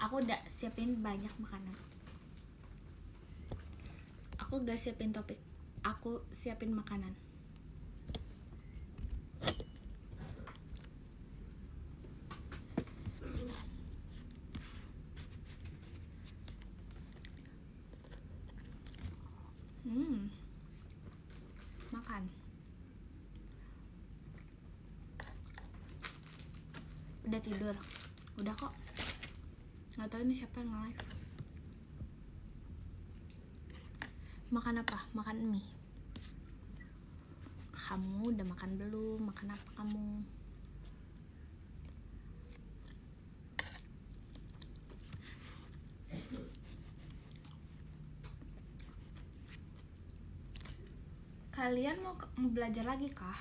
Aku udah siapin banyak makanan. Aku gak siapin topik, aku siapin makanan. Makan. Udah tidur. Udah kok. Gak tahu ini siapa yang nge-live. Makan apa? Makan mie. Kamu udah makan belum? Makan apa kamu? Kalian mau belajar lagi kah?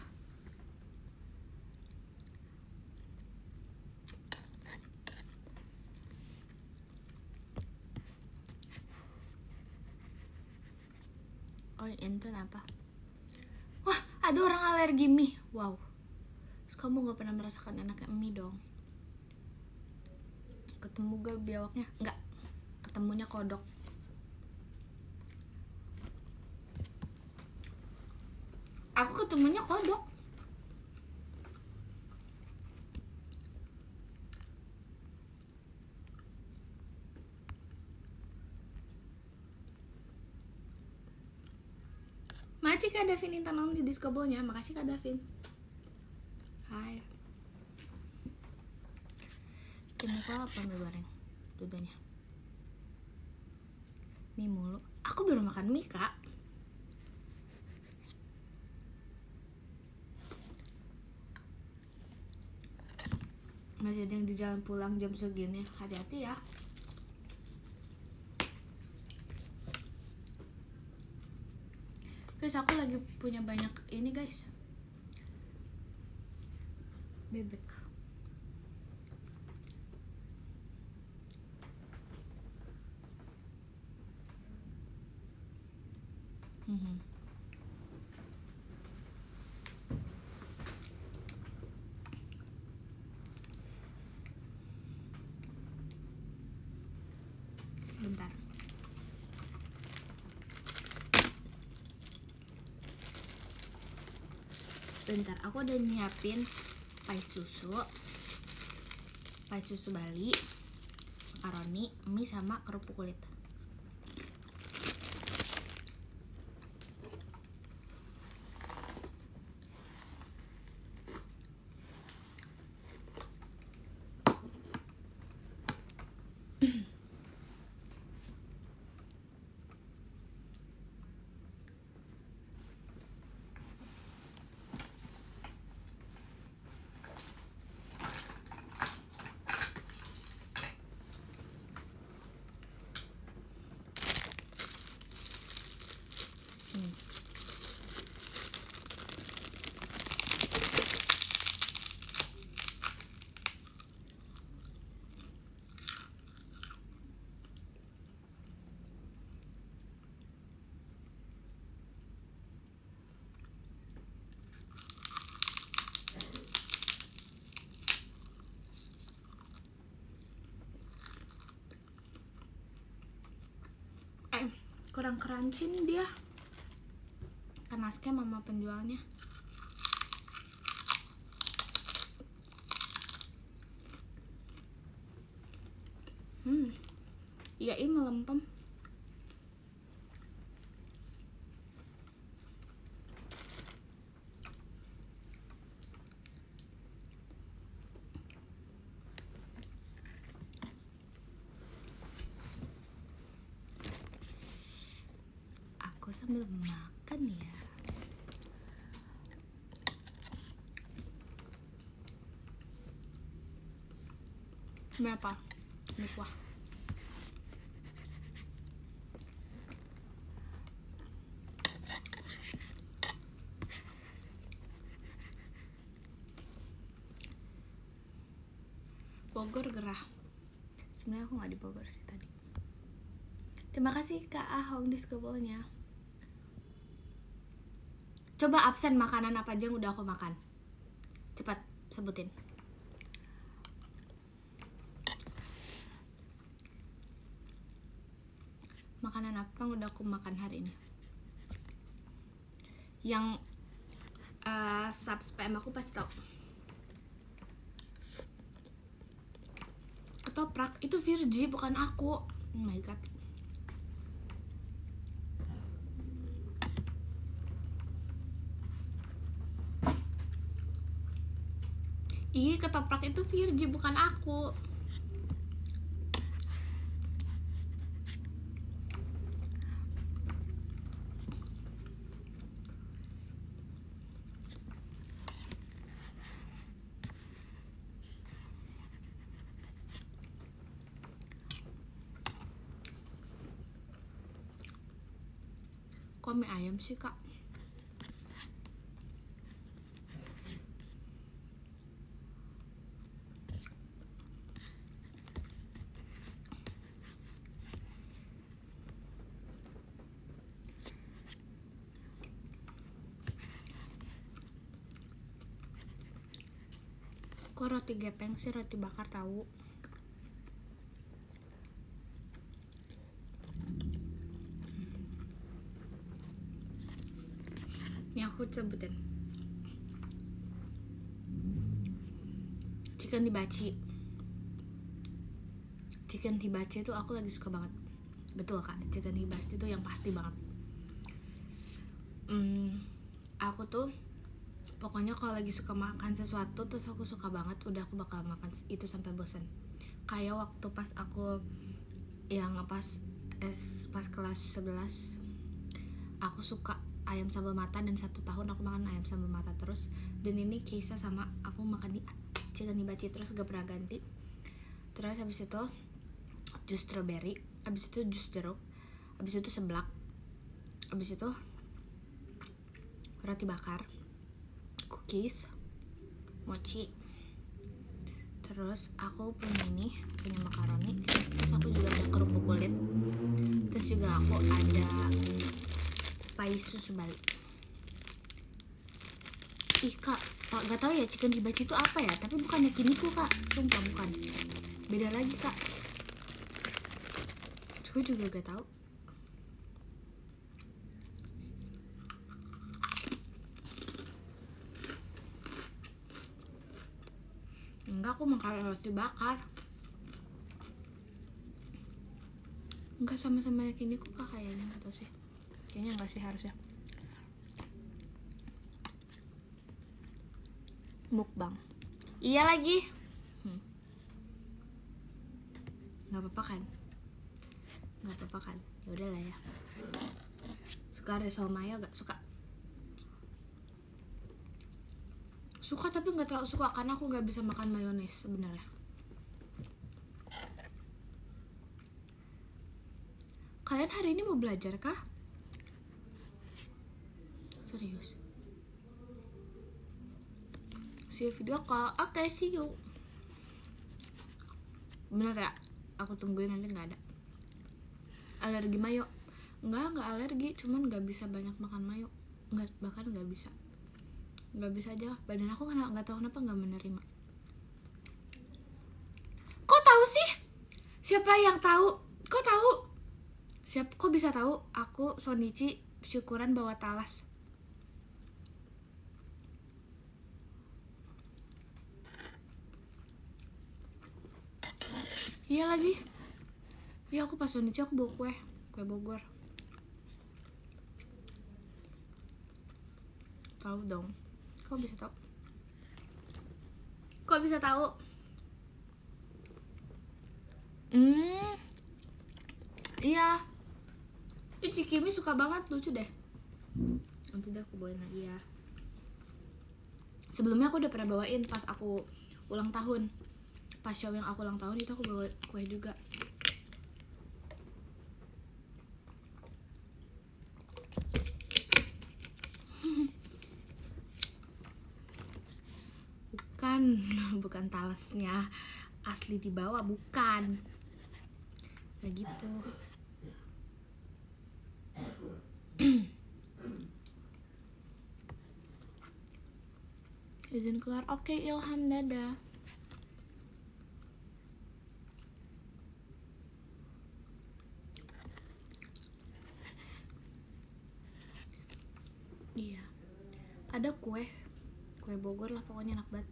Oh, Intan apa? Wah, ada orang alergi mie. Wow. Terus kamu gak pernah merasakan enaknya mie dong? Ketemu gak biawaknya? Enggak. Ketemunya kodok. Aku ketemunya kodok. Makasih Kak Davin yang tolong di diskobolnya. Makasih Kak Davin. Hai. Bikin muka apa mie goreng? Dudanya mie mulu. Aku baru makan mie Kak. Masih ada yang di jalan pulang jam segini. Hati-hati ya. Guys, aku lagi punya banyak ini guys. Bebek. Sebentar. Bentar, aku udah nyiapin pai susu Bali, makaroni, mie sama kerupuk kulit. Kurang crunchy nih dia. Kenasnya mama penjualnya. Iya, ini melempem. Aku sambil makan ya. Ini apa? Ini kuah. Bogor gerah. Sebenarnya aku nggak di Bogor sih tadi. Terima kasih Kak Ahong diskobolnya. Coba absen makanan apa aja yang udah aku makan. Cepat sebutin. Makanan apa yang udah aku makan hari ini? Yang subs PM aku pasti tahu. Ketoprak itu Virgi, bukan aku. Oh my god. Iya, ketoprak itu Virgi, bukan aku. Kok mie ayam sih, Kak? Kok roti gepeng sih, roti bakar tahu? Ini aku sebutin. Chicken hibachi. Chicken hibachi itu aku lagi suka banget. Betul Kak, chicken hibachi itu yang pasti banget. Aku tuh pokoknya kalau lagi suka makan sesuatu terus aku suka banget, udah aku bakal makan itu sampai bosan. Kayak waktu pas aku yang pas kelas 11 aku suka ayam sambal mata, dan 1 tahun aku makan ayam sambal mata terus. Dan ini kisah sama aku makan di chicken hibachi terus gak pernah ganti. Terus habis itu jus strawberry, habis itu jus jeruk, habis itu seblak, habis itu roti bakar, cookies, mochi. Terus aku punya makaroni, terus aku juga ada kerupuk kulit, terus juga aku ada pai susu Bali. Ih Kak, gak tau ya chicken hibachi itu apa ya, tapi bukan yakiniku Kak, sumpah bukan, beda lagi Kak. Aku juga gak tahu. Enggak, aku makan roti bakar. Enggak, sama-sama yakiniku Kak kayaknya, gak tau sih. Kayaknya enggak sih, harusnya. Mukbang. Iya lagi. Nggak apa-apa kan? Nggak apa-apa kan? Ya udahlah ya. Suka risol mayo gak? Suka tapi nggak terlalu suka karena aku nggak bisa makan mayones sebenarnya. Kalian hari ini mau belajar kah? Serius? See you video call. Oke, see you. Bener ya? Aku tungguin, nanti nggak ada. Alergi mayo? Nggak alergi, cuman nggak bisa banyak makan mayo. Bahkan nggak bisa aja. Badan aku nggak tahu kenapa nggak menerima. Kok tahu sih? Siapa yang tahu? Kok tahu? Kok bisa tahu? Aku Sonichi syukuran bawa talas. Iya lagi. Iya, aku pas Sonichi aku bawa kue Bogor. Tahu dong. Kok bisa tahu? Iya. Cikimi suka banget, lucu deh. Nanti deh aku bawain lagi ya. Sebelumnya aku udah pernah bawain pas aku ulang tahun. Pas show yang aku ulang tahun itu aku bawa kue juga. Bukan talasnya asli dibawa, bukan. Kayak gitu. Izin keluar. Oke, Ilham, dadah. Iya, ada kue Bogor lah pokoknya, enak banget.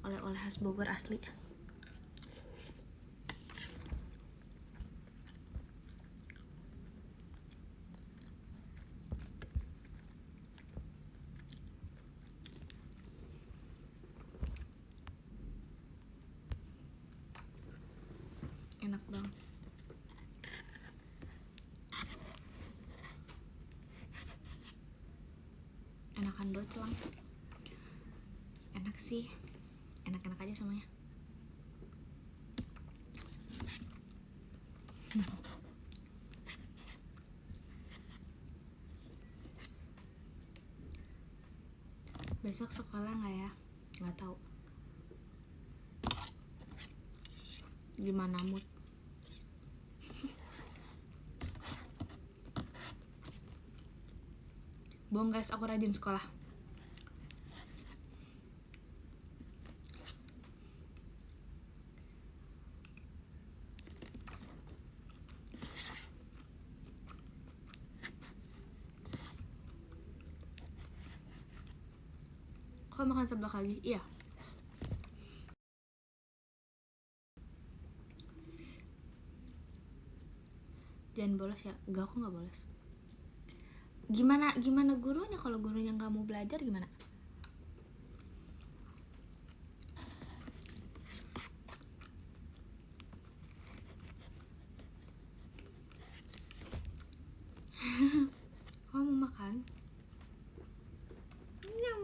Oleh-oleh khas Bogor asli. Enak banget. Enakan docelang. Enak sih, enak-enak aja semuanya. Besok sekolah nggak ya? Nggak tahu. Gimana mood? Bohong guys, aku rajin sekolah. Kok makan seblak lagi? Iya. Jangan bolos ya. Enggak, aku nggak bolos. Gimana gurunya? Kalau gurunya nggak mau belajar gimana? Kamu mau makan? Nyam.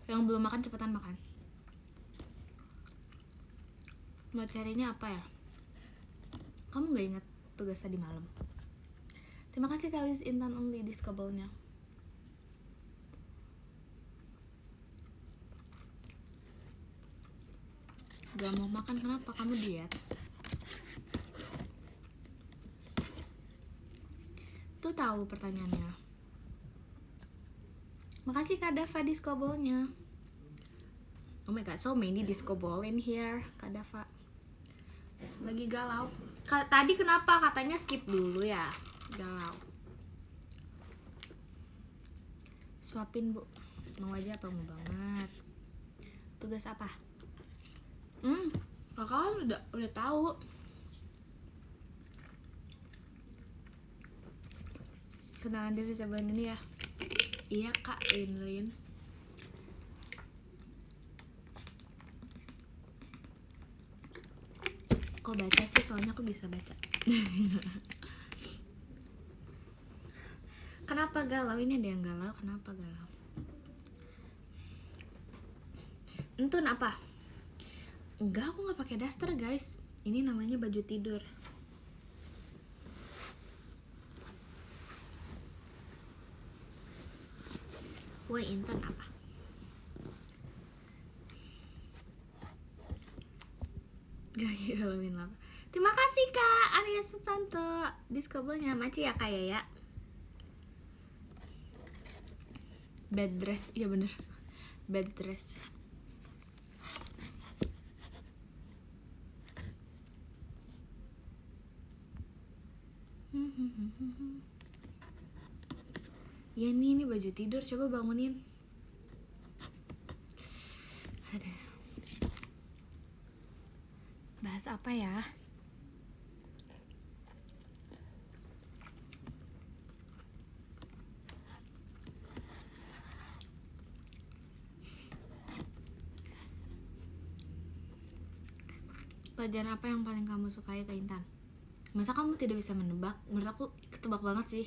Yang belum makan cepetan makan. Materinya apa ya? Kamu nggak ingat tugas tadi malam? Terima kasih Kalis Intan Only Discovernya. Gak mau makan kenapa? Kamu diet? Tuh tahu pertanyaannya. Makasih Kak Dava Discovernya. Oh my god, so many disco ball in here, Kak Dava. Lagi galau. Tadi kenapa katanya skip dulu ya? Galau. Suapin bu. Mau aja apa mau banget? Tugas apa? Kakak kan udah tahu. Kenalan diri cobain ini ya. Iya Kak Lin. Kok baca sih? Soalnya aku bisa baca. Kenapa galau? Ini ada yang galau. Kenapa galau? Entun apa? Enggak, aku nggak pakai daster guys. Ini namanya baju tidur. Woi Intan apa? Gak Halloween lapar. Terima kasih Kak Arya Sutanto. Discovernya Maci ya kayak ya. Bad dress, iya bener. Bad dress. Ya ini baju tidur, coba bangunin. Ada. Bahas apa ya? Pelajaran apa yang paling kamu sukai Kak Intan? Masa kamu tidak bisa menebak? Menurut aku ketebak banget sih.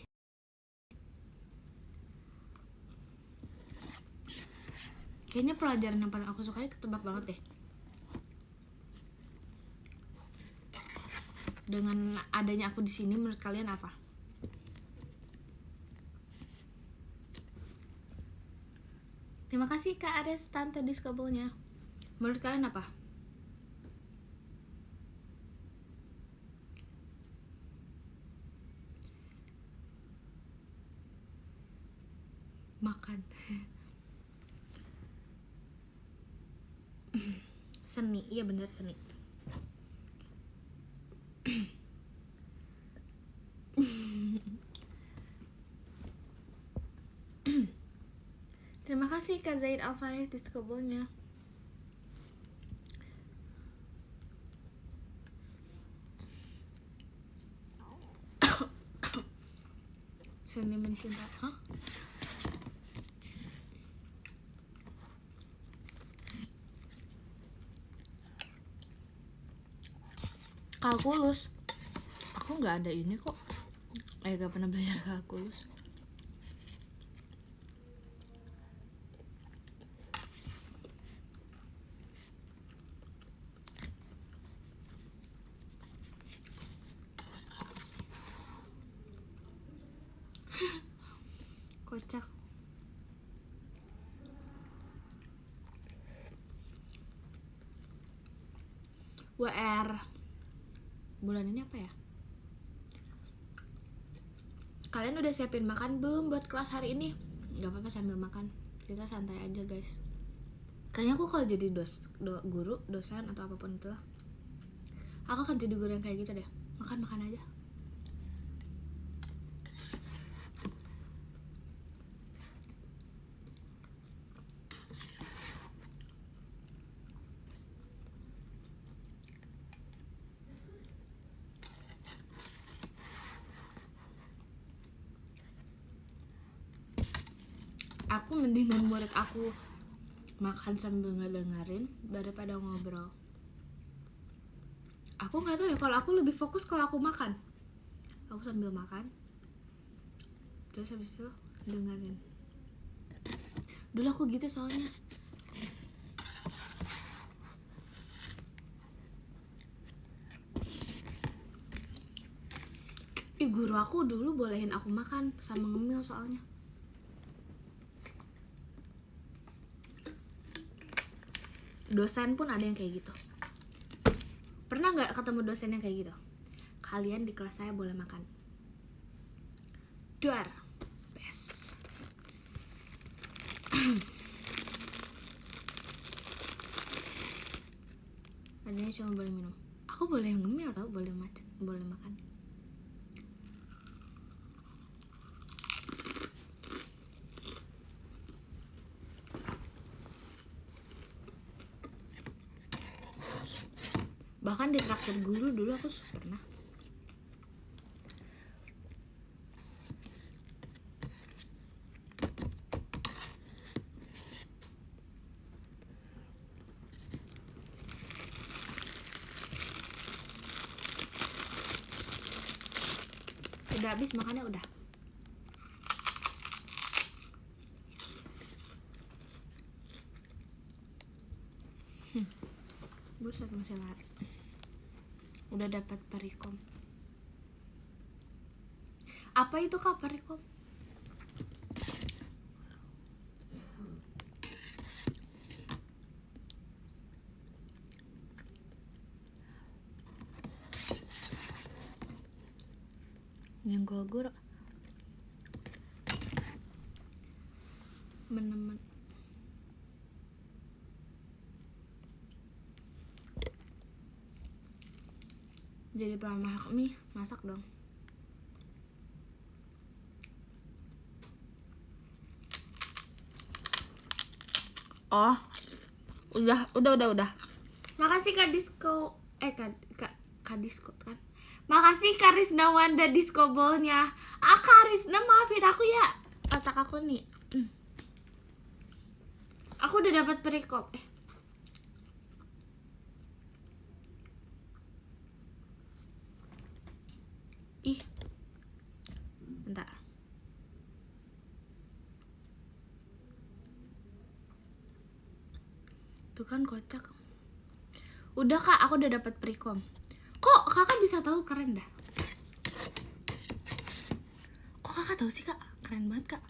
Kayaknya pelajaran yang paling aku sukai ketebak banget deh. Dengan adanya aku di sini, menurut kalian apa? Terima kasih Kak Ares Tante Discovernya. Menurut kalian apa? Makan. Seni, iya bener seni. Makasih Kak Zaid Alvarez diskobolnya. Seni mencintai, hah? Kalkulus. Aku nggak ada ini kok. Gak pernah belajar kalkulus. Kocak. WR bulan ini apa ya? Kalian udah siapin makan belum buat kelas hari ini? Gak apa-apa sambil makan, kita santai aja guys. Kayaknya aku kalau jadi guru, dosen atau apapun itu lah, aku akan jadi guru yang kayak gitu deh. Makan aja. Aku mendingan murid aku makan sambil ngedengerin daripada ngobrol. Aku nggak tahu ya, kalau aku lebih fokus kalau aku makan. Aku sambil makan, terus habis itu dengerin. Dulu aku gitu soalnya. Guru aku dulu bolehin aku makan sama ngemil soalnya. Dosen pun ada yang kayak gitu. Pernah nggak ketemu dosen yang kayak gitu? Kalian di kelas saya boleh makan. Duar, best. Adanya cuma boleh minum. Aku boleh ngemil tau, boleh makan. Bahkan di traktir guru dulu aku pernah. Udah habis makannya udah. Buset masih lari. Udah dapat perikom. Apa itu Kak perikom? Nyenggol guru. Menemen. Jadi pernah masak mie, masak dong. Oh, udah. Makasih Kak Disko, Kak Disko kan. Makasih Karisna Wanda diskobolnya. Karisna maafin aku ya, otak aku nih. Aku udah dapat perikop. Bentar. Tuh kan kocak. Udah Kak, aku udah dapat perikom. Kok Kakak bisa tahu? Keren dah. Kok Kakak tahu sih Kak? Keren banget Kak.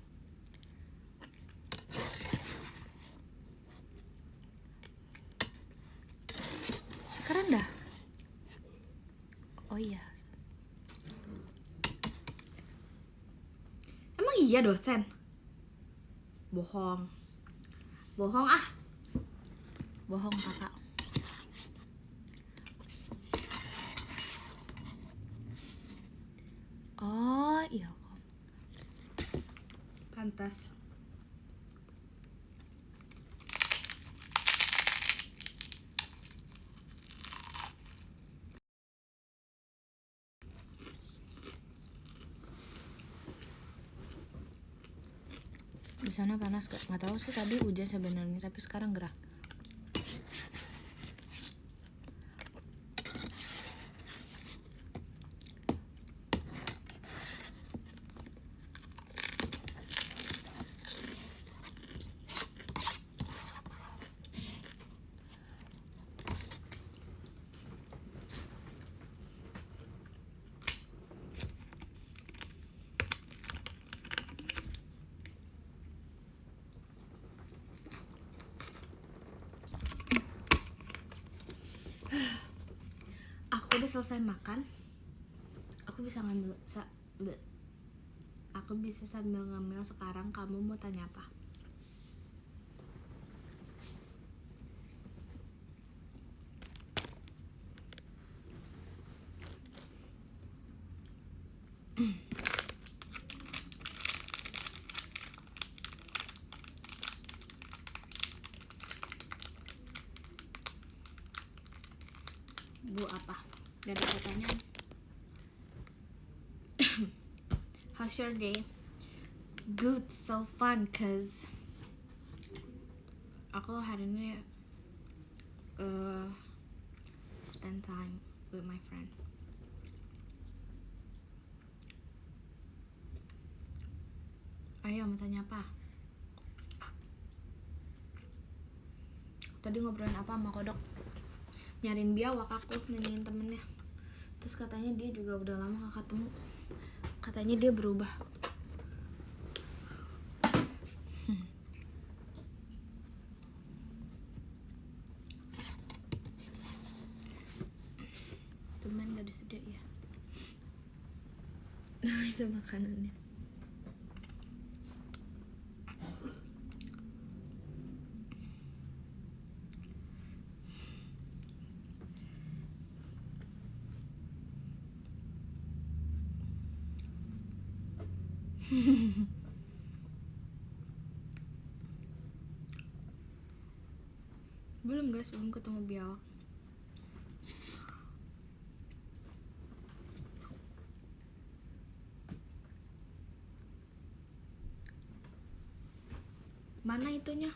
Keren dah. Oh iya. Emang iya dosen? Bohong ah. Bohong Kakak. Oh iya kok. Pantas. sana panas gak? Nggak tahu sih, tadi hujan sebenarnya tapi sekarang gerah. Aku udah selesai makan. Aku bisa sambil ngambil sekarang. Kamu mau tanya apa? Bu apa? Gak ada pertanyaan. How's your day? Good, so fun, cause aku hari ini spend time with my friend. Ayo, mau tanya apa? Tadi ngobrolin apa sama kodok? Nyariin biawak, aku nanyain temennya. Terus katanya dia juga udah lama gak ketemu. Katanya dia berubah. Temen gak disediain ya. Itu makanannya. Belum guys, belum ketemu biawak. Mana itunya?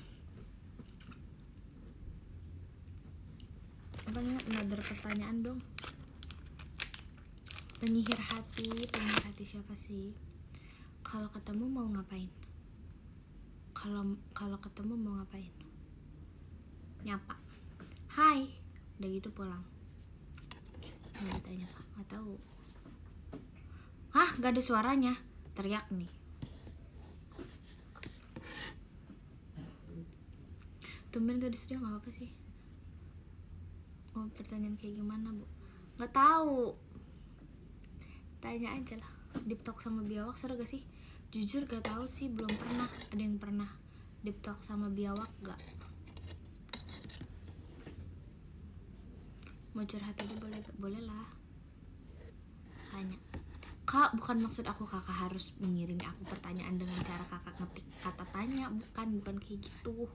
Apanya? Another pertanyaan dong. Penyihir hati siapa sih? Kalau ketemu mau ngapain? Kalau ketemu mau ngapain? Nyapa. Hai. Udah gitu pulang. Mau ditanya apa? Nggak tahu. Hah? Gak ada suaranya. Teriak nih. Tumben gak disedia, nggak apa sih. Mau pertanyaan kayak gimana, Bu? Nggak tahu. Tanya aja lah. Deep talk sama biawak seru gak sih? Jujur gak tahu sih, belum pernah. Ada yang pernah deep talk sama biawak gak? Mau curhat aja boleh gak? Boleh lah. Tanya. Kak, bukan maksud aku kakak harus mengirimi aku pertanyaan dengan cara kakak ngetik kata tanya. Bukan kayak gitu.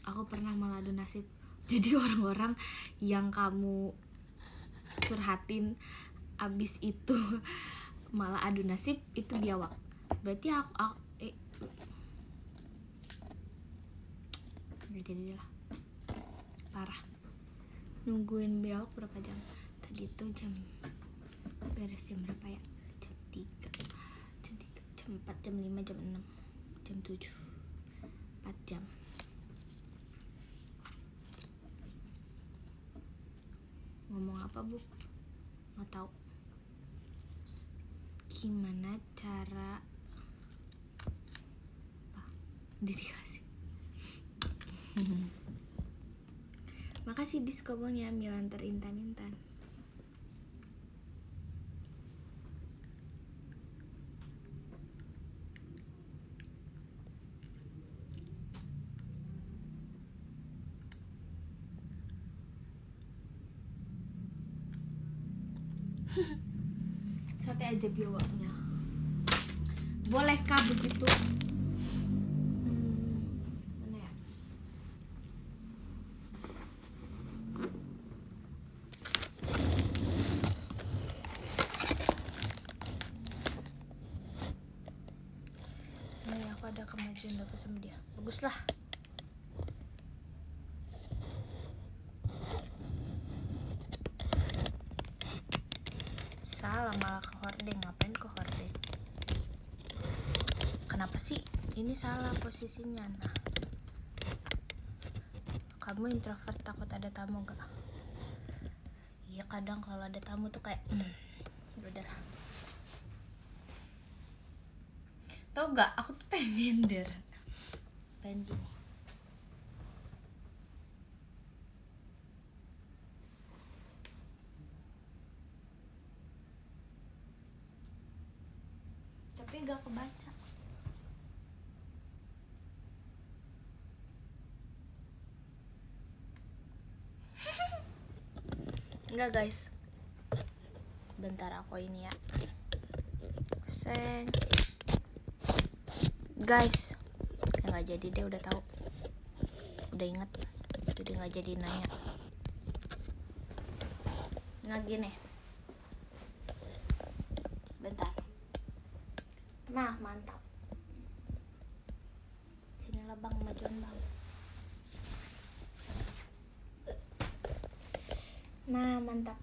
Aku pernah meladu nasib. Jadi orang-orang yang kamu curhatin abis itu malah adu nasib, itu biawak. Berarti aku jadi lah parah. Nungguin biawak berapa jam? Tadi tuh beres jam berapa ya? Jam 3, jam 4, jam 5, jam 6, jam 7, 4 jam. Ngomong apa, Bu? Nggak tahu. Gimana cara dikasih? Makasih diskobonya Milan terintan-intan. Sate aja biawaknya. Bolehkah begitu? Mana ya? Aku ada bisa deket sama dia. Bagus lah. Salah, malah ke hordeng. Ngapain ke hordeng? Kenapa sih ini salah posisinya? Nah, kamu introvert takut ada tamu gak? Iya, kadang kalau ada tamu tuh kayak udahlah. Tau gak, aku tuh pengen nyender, pengen gini. Tapi gak kebaca. Enggak guys, bentar aku ini ya. Seng. Guys, ya nggak jadi deh, udah tahu, udah inget, jadi nggak jadi nanya. Nah gini, bentar. Nah mantap. Sinilah bang, majuan bang. Nah mantap.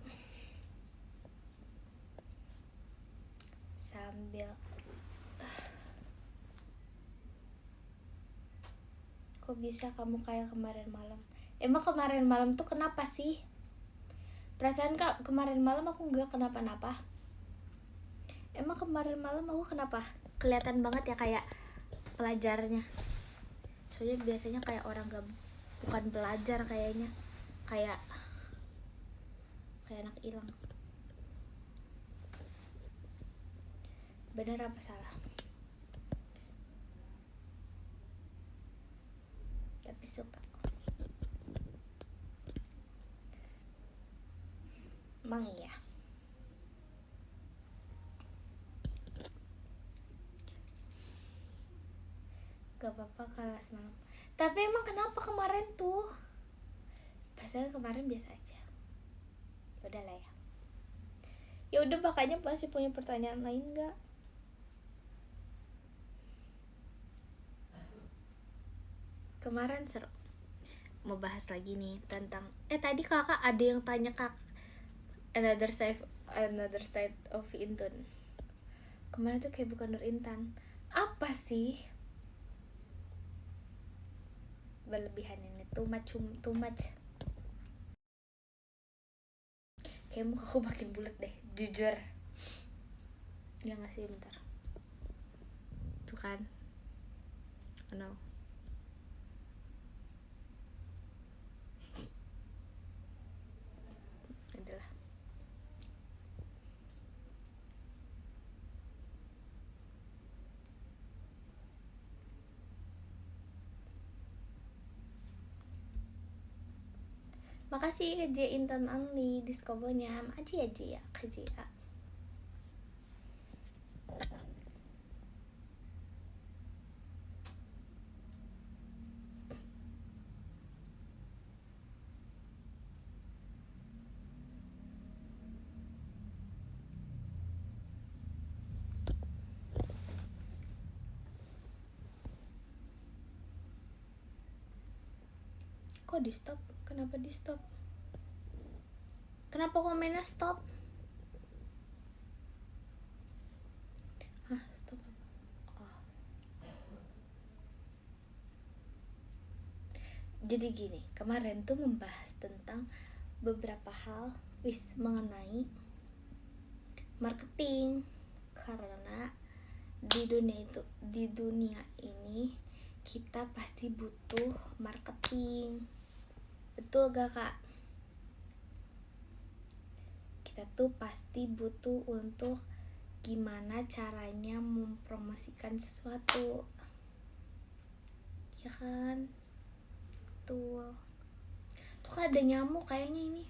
Sambil kok bisa kamu kayak kemarin malam? Emang kemarin malam tuh kenapa sih? Perasaan kemarin malam aku nggak kenapa-napa. Emang kemarin malam aku kenapa? Kelihatan banget ya kayak pelajarnya. Soalnya biasanya kayak orang bukan belajar kayaknya, kayak anak hilang. Bener apa salah? Tapi suka. Emang iya. Gak apa-apa kalah semalam. Tapi emang kenapa kemarin tuh? Padahal kemarin biasa aja. Udah lah ya. Ya udah, makanya masih punya pertanyaan lain nggak? Kemarin seru. Mau bahas lagi nih tentang tadi kakak ada yang tanya another side of Intun. Kemarin tuh kayak bukan Nur Intan. Apa sih? Berlebihan ini, too much. Kayak muka aku makin bulat deh, jujur. Ya nggak sih, bentar. Tuh kan. Oh no. Adalah. Makasih KJ Intan Only diskobolnya. Aja ya KJ ya. Kok di stop? Kenapa di stop? Kenapa komennya stop? Hah, stop apa? Oh. Jadi gini, kemarin tuh membahas tentang beberapa hal mengenai marketing, karena di dunia ini kita pasti butuh marketing. Betul gak kak? Kita tuh pasti butuh untuk gimana caranya mempromosikan sesuatu, ya kan? Tuh kan ada nyamuk kayaknya ini.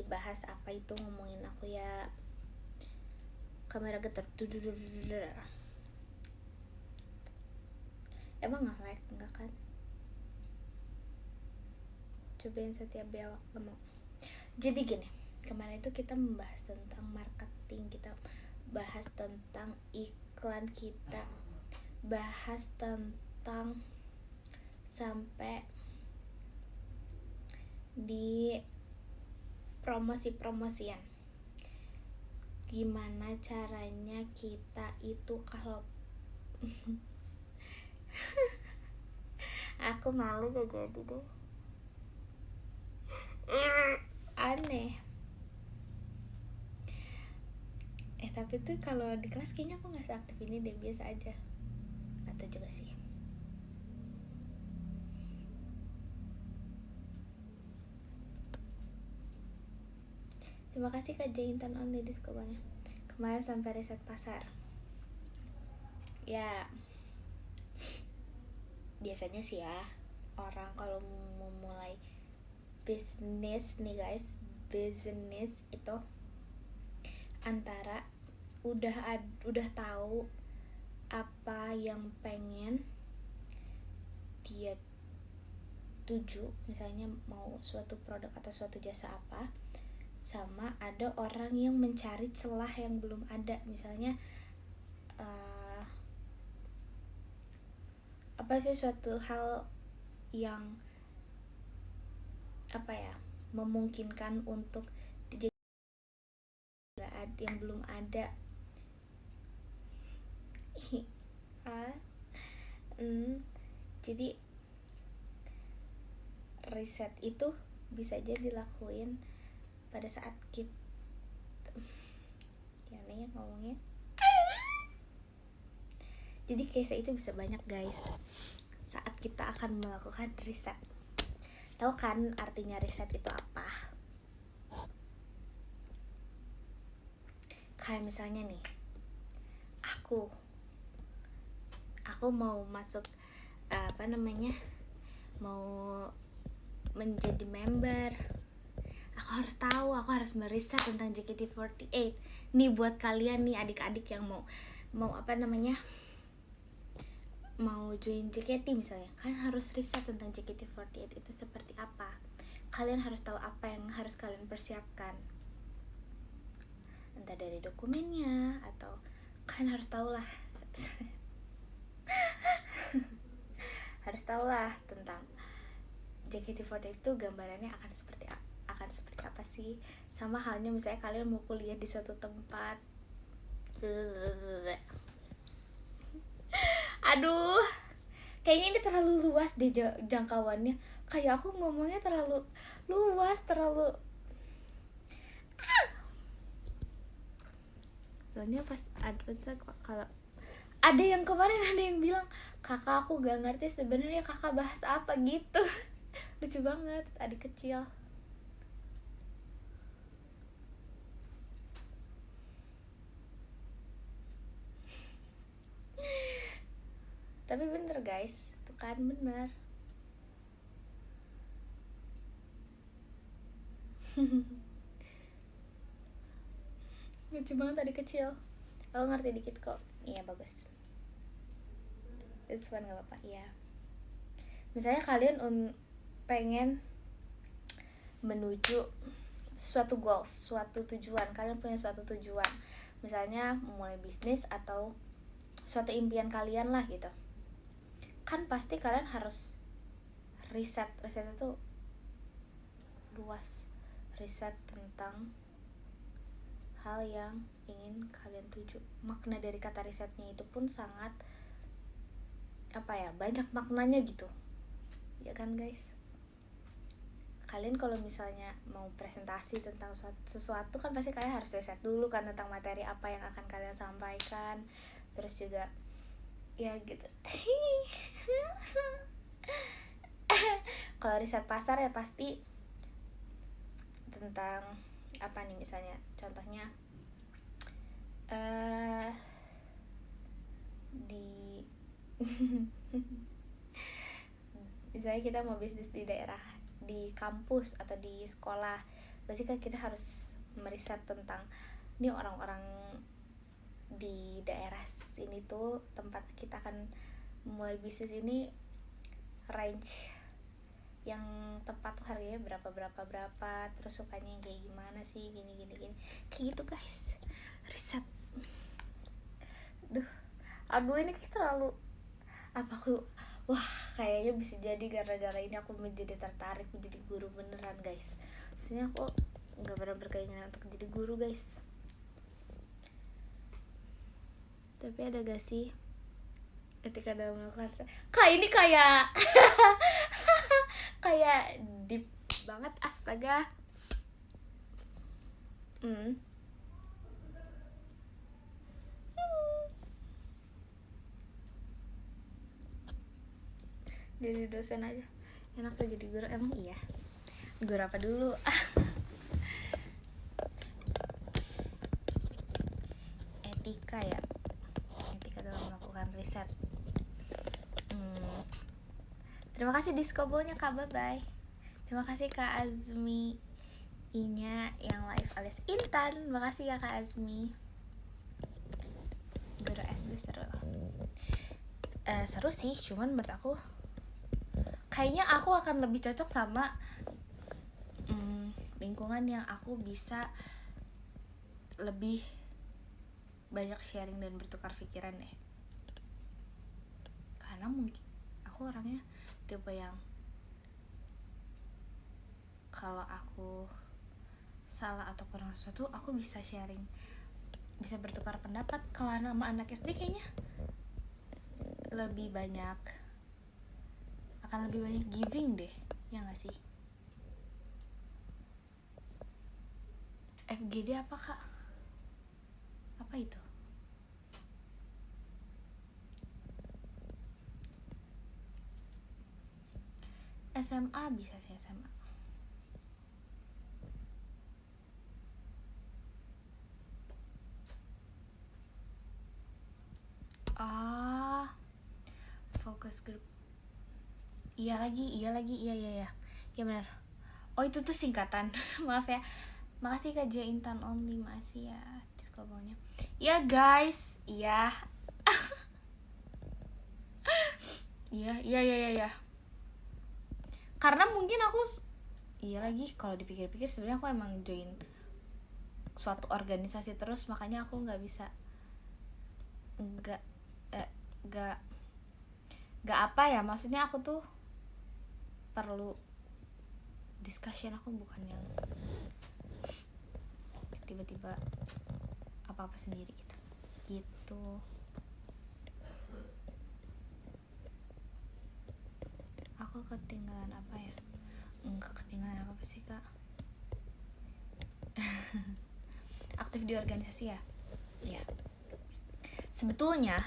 Bahas apa itu, ngomongin aku ya. Kamera getar. Emang nge-like? Enggak kan? Cobain setiap biawak mau. Jadi gini, kemarin itu kita membahas tentang marketing, kita bahas tentang iklan kita, bahas tentang sampai di promosi-promosian. Gimana caranya kita itu kalau aku malu gak jadi deh. Aneh. Tapi tuh kalau di kelas kayaknya aku nggak seaktif ini deh, biasa aja. Atau juga sih. Terima kasih Kak Jaintan Only di sekolahnya. Kemarin sampai riset pasar. Ya, biasanya sih ya, orang kalau mau mulai bisnis nih guys, bisnis itu antara udah tahu apa yang pengen dia tuju, misalnya mau suatu produk atau suatu jasa apa, sama ada orang yang mencari celah yang belum ada, misalnya apa sih suatu hal yang apa ya, memungkinkan untuk yang belum ada. Jadi riset itu bisa aja dilakuin pada saat kita ya nih ngomongnya. Jadi case itu bisa banyak guys saat kita akan melakukan riset. Tahu kan artinya riset itu apa? Kayak misalnya nih, aku mau masuk mau menjadi member, aku harus meriset tentang JKT48. Nih buat kalian nih adik-adik yang mau mau join JKT misalnya, kalian harus riset tentang JKT48 itu seperti apa. Kalian harus tahu apa yang harus kalian persiapkan, entah dari dokumennya atau kalian harus tahu lah harus tahu lah tentang JKT48 itu gambarannya akan seperti apa sih. Sama halnya misalnya kalian mau kuliah di suatu tempat, aduh kayaknya ini terlalu luas deh jangkauannya. Kayak aku ngomongnya terlalu luas, soalnya pas kalau ada yang kemarin ada yang bilang, kakak aku gak ngerti sebenarnya kakak bahas apa gitu. Lucu banget, adik kecil. Tapi bener guys, itu kan bener. Lucu banget adik kecil. Aku ngerti dikit kok. Iya bagus. It's fun, gak apa-apa. Iya. Misalnya kalian pengen menuju suatu goals, suatu tujuan. Kalian punya suatu tujuan, misalnya mulai bisnis atau suatu impian kalian lah gitu. Kan pasti kalian harus riset itu luas. Riset tentang hal yang ingin kalian tuju. Makna dari kata risetnya itu pun sangat banyak maknanya gitu. Ya kan guys? Kalian kalau misalnya mau presentasi tentang sesuatu kan pasti kalian harus riset dulu kan tentang materi apa yang akan kalian sampaikan. Terus juga ya gitu. Kalau riset pasar ya pasti tentang apa nih, misalnya contohnya misalnya kita mau bisnis di daerah, di kampus atau di sekolah, pasti kan kita harus meriset tentang ini orang-orang di daerah sini tuh tempat kita akan mulai bisnis ini range yang tepat tuh harganya berapa, terus sukanya yang kayak gimana sih, gini kayak gitu guys, riset. Aduh ini kita terlalu apa aku, wah kayaknya bisa jadi gara-gara ini aku menjadi tertarik menjadi guru beneran guys. Maksudnya aku nggak pernah berkeinginan untuk jadi guru guys, tapi ada gak sih ketika dalam melakukan kak ini kayak kayak deep banget astaga. Jadi dosen aja enak tuh, jadi guru emang iya. Guru apa dulu? Etika ya, etika dalam melakukan riset. Terima kasih diskobolnya kak, bye bye. Terima kasih kak Azmi nya yang live alias Intan. Makasih ya kak Azmi. Guru SD seru. Seru sih, cuman menurut aku kayaknya aku akan lebih cocok sama lingkungan yang aku bisa lebih banyak sharing dan bertukar pikiran deh. Karena mungkin aku orangnya tipe yang kalau aku salah atau kurang sesuatu aku bisa sharing, bisa bertukar pendapat. Kalau sama anak SD kayaknya lebih banyak, akan lebih banyak giving deh, ya nggak sih? FGD apa kak? Apa itu? SMA bisa sih, SMA. Focus group. Iya benar. Oh itu tuh singkatan. Maaf ya. Makasih Kak J Intan Only, makasih ya diskobolnya. Iya guys, iya. Iya. Karena mungkin aku kalau dipikir-pikir sebenarnya aku emang join suatu organisasi terus, makanya aku nggak bisa nggak apa ya, maksudnya aku tuh perlu discussion, aku bukan yang tiba-tiba apa-apa sendiri gitu. Aku ketinggalan apa ya? Enggak ketinggalan apa sih kak. Aktif di organisasi ya? Iya. Sebetulnya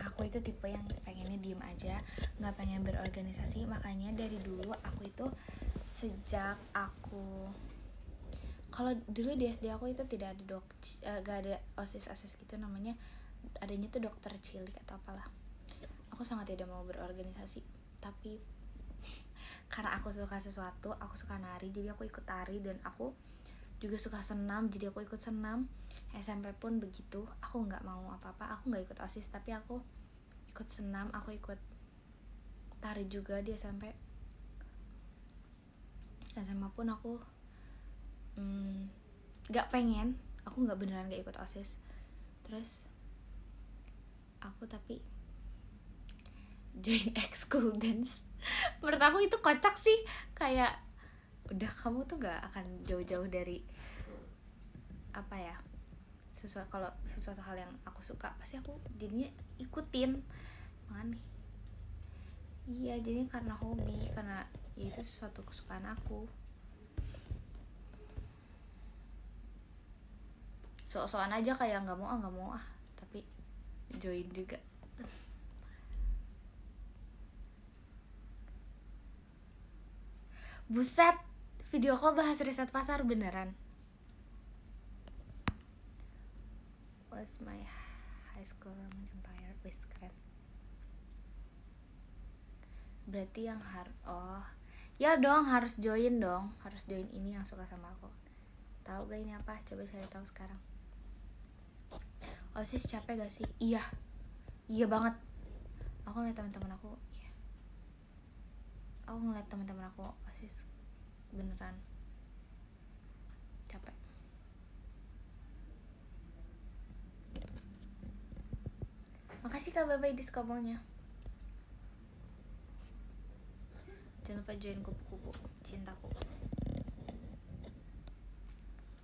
aku itu tipe yang pengennya diem aja, nggak pengen berorganisasi. Makanya dari dulu aku itu sejak aku, kalau dulu di SD aku itu tidak ada gak ada osis gitu namanya, adanya tuh dokter cilik atau apalah. Aku sangat tidak mau berorganisasi, tapi karena aku suka sesuatu, aku suka nari, jadi aku ikut tari, dan aku juga suka senam, jadi aku ikut senam. SMP pun begitu, aku nggak mau apa-apa, aku nggak ikut OSIS, tapi aku ikut senam, aku ikut tari juga di SMP. SMA pun aku nggak pengen, aku nggak beneran nggak ikut OSIS. Terus aku tapi join ekskul dance. Menurut aku itu kocak sih, kayak udah kamu tuh nggak akan jauh-jauh dari apa ya, kalau sesuatu hal yang aku suka pasti aku jadinya ikutin. Makanya iya, jadinya karena hobi, karena ya itu sesuatu kesukaan aku. So-soan aja kayak nggak mau tapi join juga. Buset, video call bahas riset pasar beneran. Was my high school Roman Empire, wis keren. Berarti yang ya dong, harus join ini yang suka sama aku. Tahu gak ini apa? Coba cari tahu sekarang. OSIS capek gak sih? Iya banget. aku ngeliat teman-teman aku, ya, aku ngeliat teman-teman aku OSIS beneran capek. Makasih Kak Babay diskomnya. Jangan lupa join kupu-kupu cintaku.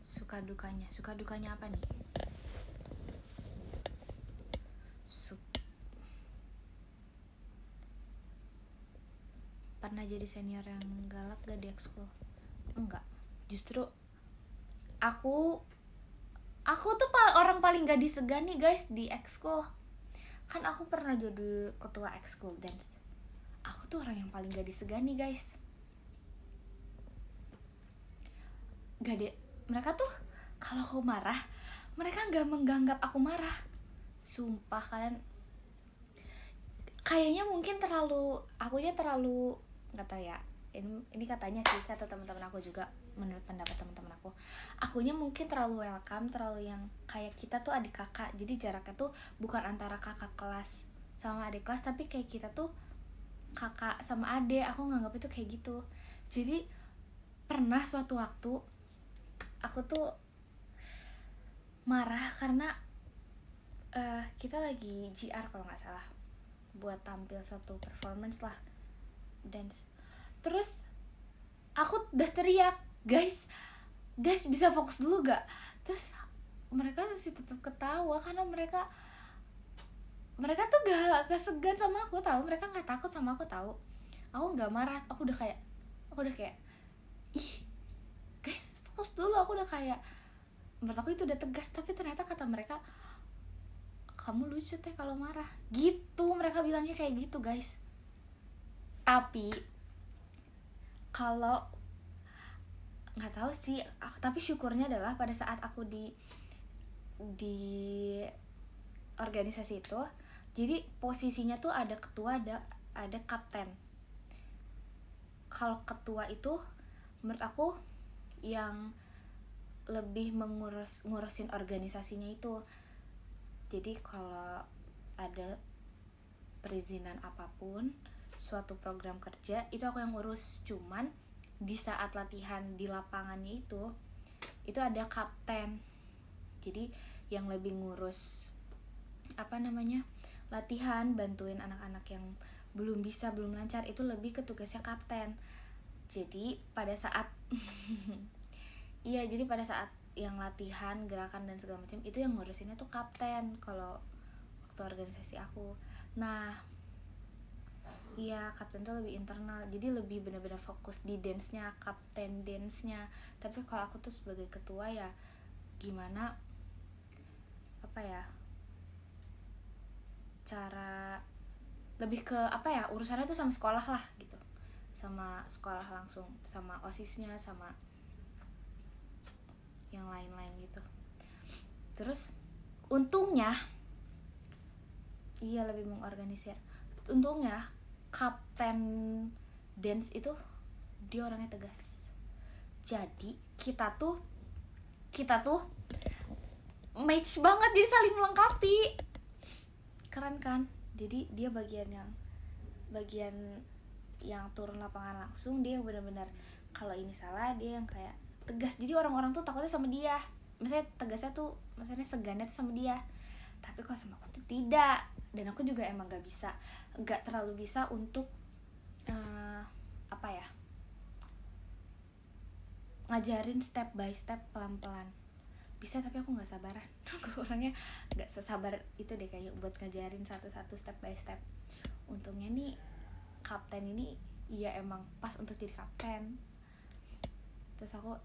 Suka dukanya apa nih? Pernah jadi senior yang galak gak di ekskul? Enggak, justru aku tuh orang paling gak disegani guys di ekskul. Kan aku pernah jadi ketua ekskul dance. Aku tuh orang yang paling gak disegani guys. Gak deh, mereka tuh kalau aku marah, mereka gak menganggap aku marah. Sumpah kalian, kayaknya mungkin akunya terlalu nggak tahu ya. Ini katanya sih, kata teman-teman aku juga, menurut pendapat teman-teman akunya mungkin terlalu welcome, terlalu yang kayak kita tuh adik kakak. Jadi jaraknya tuh bukan antara kakak kelas sama adik kelas, tapi kayak kita tuh kakak sama adik. Aku nganggap itu kayak gitu. Jadi pernah suatu waktu aku tuh marah karena kita lagi GR kalau nggak salah, buat tampil suatu performance lah, dance. Terus aku udah teriak, guys bisa fokus dulu gak? Terus mereka masih tetap ketawa karena mereka tuh gak segan sama aku, tahu. Mereka nggak takut sama aku, tahu. Aku nggak marah, aku udah kayak ih guys fokus dulu. Aku udah kayak, menurut aku itu udah tegas, tapi ternyata kata mereka, kamu lucu teh kalau marah gitu. Mereka bilangnya kayak gitu guys. Tapi kalau nggak tahu sih, tapi syukurnya adalah pada saat aku di organisasi itu, jadi posisinya tuh ada ketua, ada kapten. Kalau ketua itu menurut aku yang lebih ngurusin organisasinya itu. Jadi kalau ada perizinan apapun, suatu program kerja, itu aku yang ngurus. Cuman di saat latihan di lapangannya itu ada kapten. Jadi yang lebih ngurus latihan, bantuin anak-anak yang belum lancar, itu lebih ke tugasnya kapten. Jadi pada saat jadi pada saat yang latihan, gerakan dan segala macam, itu yang ngurusinnya tuh kapten kalau waktu organisasi aku. Nah, iya, kapten tuh lebih internal, jadi lebih benar-benar fokus di dance-nya, kapten dance-nya. Tapi kalau aku tuh sebagai ketua ya gimana cara lebih ke urusannya tuh sama sekolah lah gitu, sama sekolah langsung, sama OSIS-nya, sama yang lain-lain gitu. Terus untungnya lebih mengorganisir. Untungnya kapten dance itu dia orangnya tegas. Jadi kita tuh match banget, jadi saling melengkapi. Keren kan? Jadi dia bagian yang turun lapangan langsung, dia yang benar-benar kalau ini salah dia yang kayak tegas. Jadi orang-orang tuh takutnya sama dia. Maksudnya tegasnya tuh, maksudnya segannya tuh sama dia. Tapi kalau sama aku tuh tidak. Dan aku juga emang gak terlalu bisa untuk ngajarin step by step, pelan-pelan. Bisa, tapi aku gak sabaran. Aku orangnya gak sesabar itu deh kayak buat ngajarin satu-satu, step by step. Untungnya nih kapten ini emang pas untuk jadi kapten. Terus aku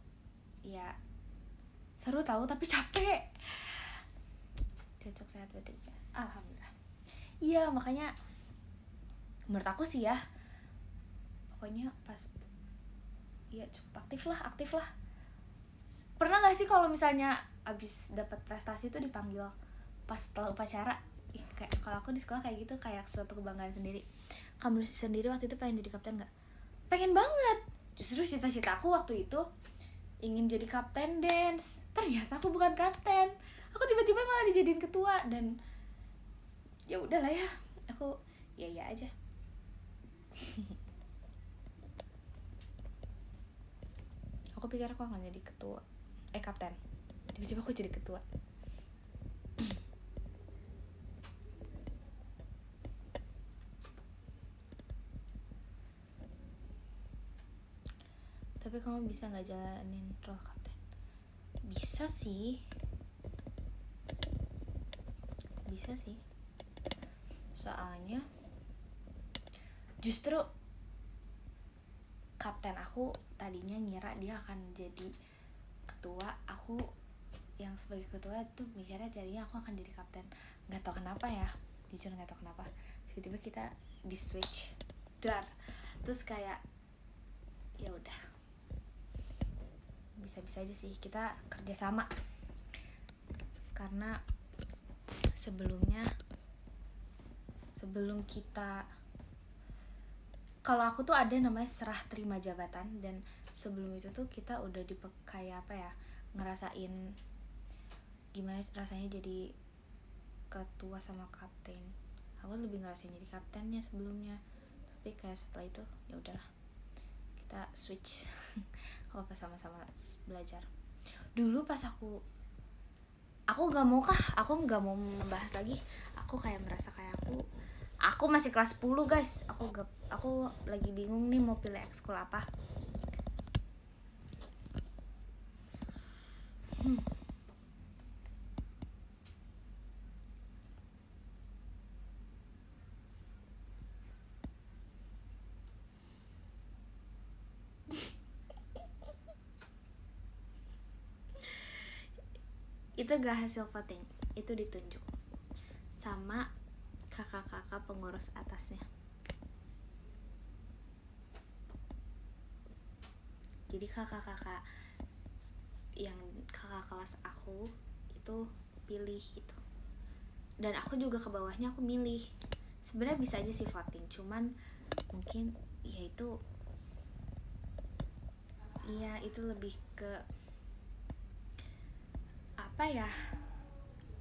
seru tahu, tapi capek. Cocok, sehat, berarti alhamdulillah. Makanya menurut aku sih ya, pokoknya pas cukup aktif lah. Pernah gak sih kalau misalnya abis dapat prestasi itu dipanggil pas setelah upacara? Kayak kalau aku di sekolah kayak gitu, kayak suatu kebanggaan sendiri. Kamu sendiri waktu itu pengen jadi kapten gak? Pengen banget. Justru cita-cita aku waktu itu ingin jadi kapten dance. Ternyata aku bukan kapten. Aku tiba-tiba malah dijadiin ketua, dan ya udahlah ya. Aku ya aja. Aku pikir aku akan jadi ketua, kapten. Tiba-tiba aku jadi ketua. Tapi kamu bisa nggak jalanin role kapten? Bisa sih. Soalnya justru kapten aku tadinya ngira dia akan jadi ketua. Aku yang sebagai ketua tuh mikirnya jadinya aku akan jadi kapten. Nggak tahu kenapa ya, jujur nggak tahu kenapa. Tiba-tiba kita di switch dar. Terus kayak ya udah, bisa-bisa aja sih kita kerjasama. Karena sebelum kita, kalau aku tuh ada namanya serah terima jabatan, dan sebelum itu tuh kita udah kayak apa ya, ngerasain gimana rasanya jadi ketua sama kapten. Aku lebih ngerasain jadi kaptennya sebelumnya, tapi kayak setelah itu ya udahlah, kita switch. Apa sama-sama belajar. Dulu pas aku nggak mau membahas lagi. Aku kayak merasa kayak aku masih kelas 10 guys. Aku lagi bingung nih mau pilih ekskul apa. Itu gak hasil voting, itu ditunjuk sama kakak-kakak pengurus atasnya. Jadi kakak-kakak yang kakak kelas aku itu pilih gitu, dan aku juga ke bawahnya aku milih. Sebenarnya bisa aja sih voting, cuman mungkin ya itu lebih ke apa ya,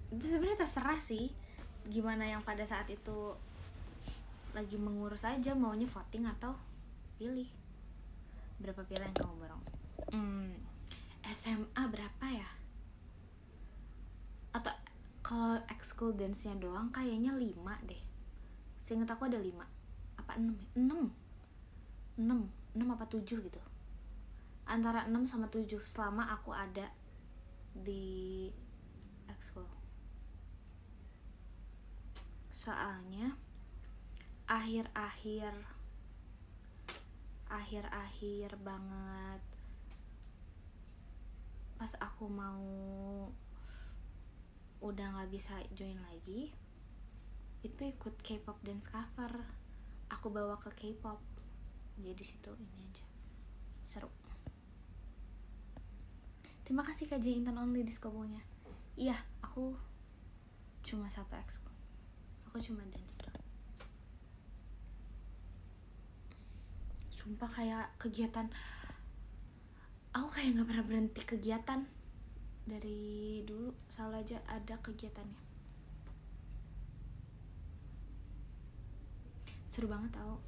itu sebenarnya terserah sih gimana yang pada saat itu lagi mengurus aja, maunya voting atau pilih. Berapa pilihan yang kamu borong? SMA berapa ya? Atau kalau ekskul dance-nya doang kayaknya 5 deh. Seinget aku ada 5 apa 6 apa 7 gitu. Antara 6 sama 7 selama aku ada di ekskul. Soalnya akhir-akhir banget pas aku mau udah nggak bisa join lagi, itu ikut K-pop dance cover. Aku bawa ke K-pop, jadi situ ini aja seru. Terima kasih KJ Intern Only Discobo-nya. Iya, aku cuma 1 ekskul. Aku cuma dance doang. Sumpah kayak kegiatan, aku kayak gak pernah berhenti kegiatan. Dari dulu selalu aja ada kegiatannya. Seru banget tau.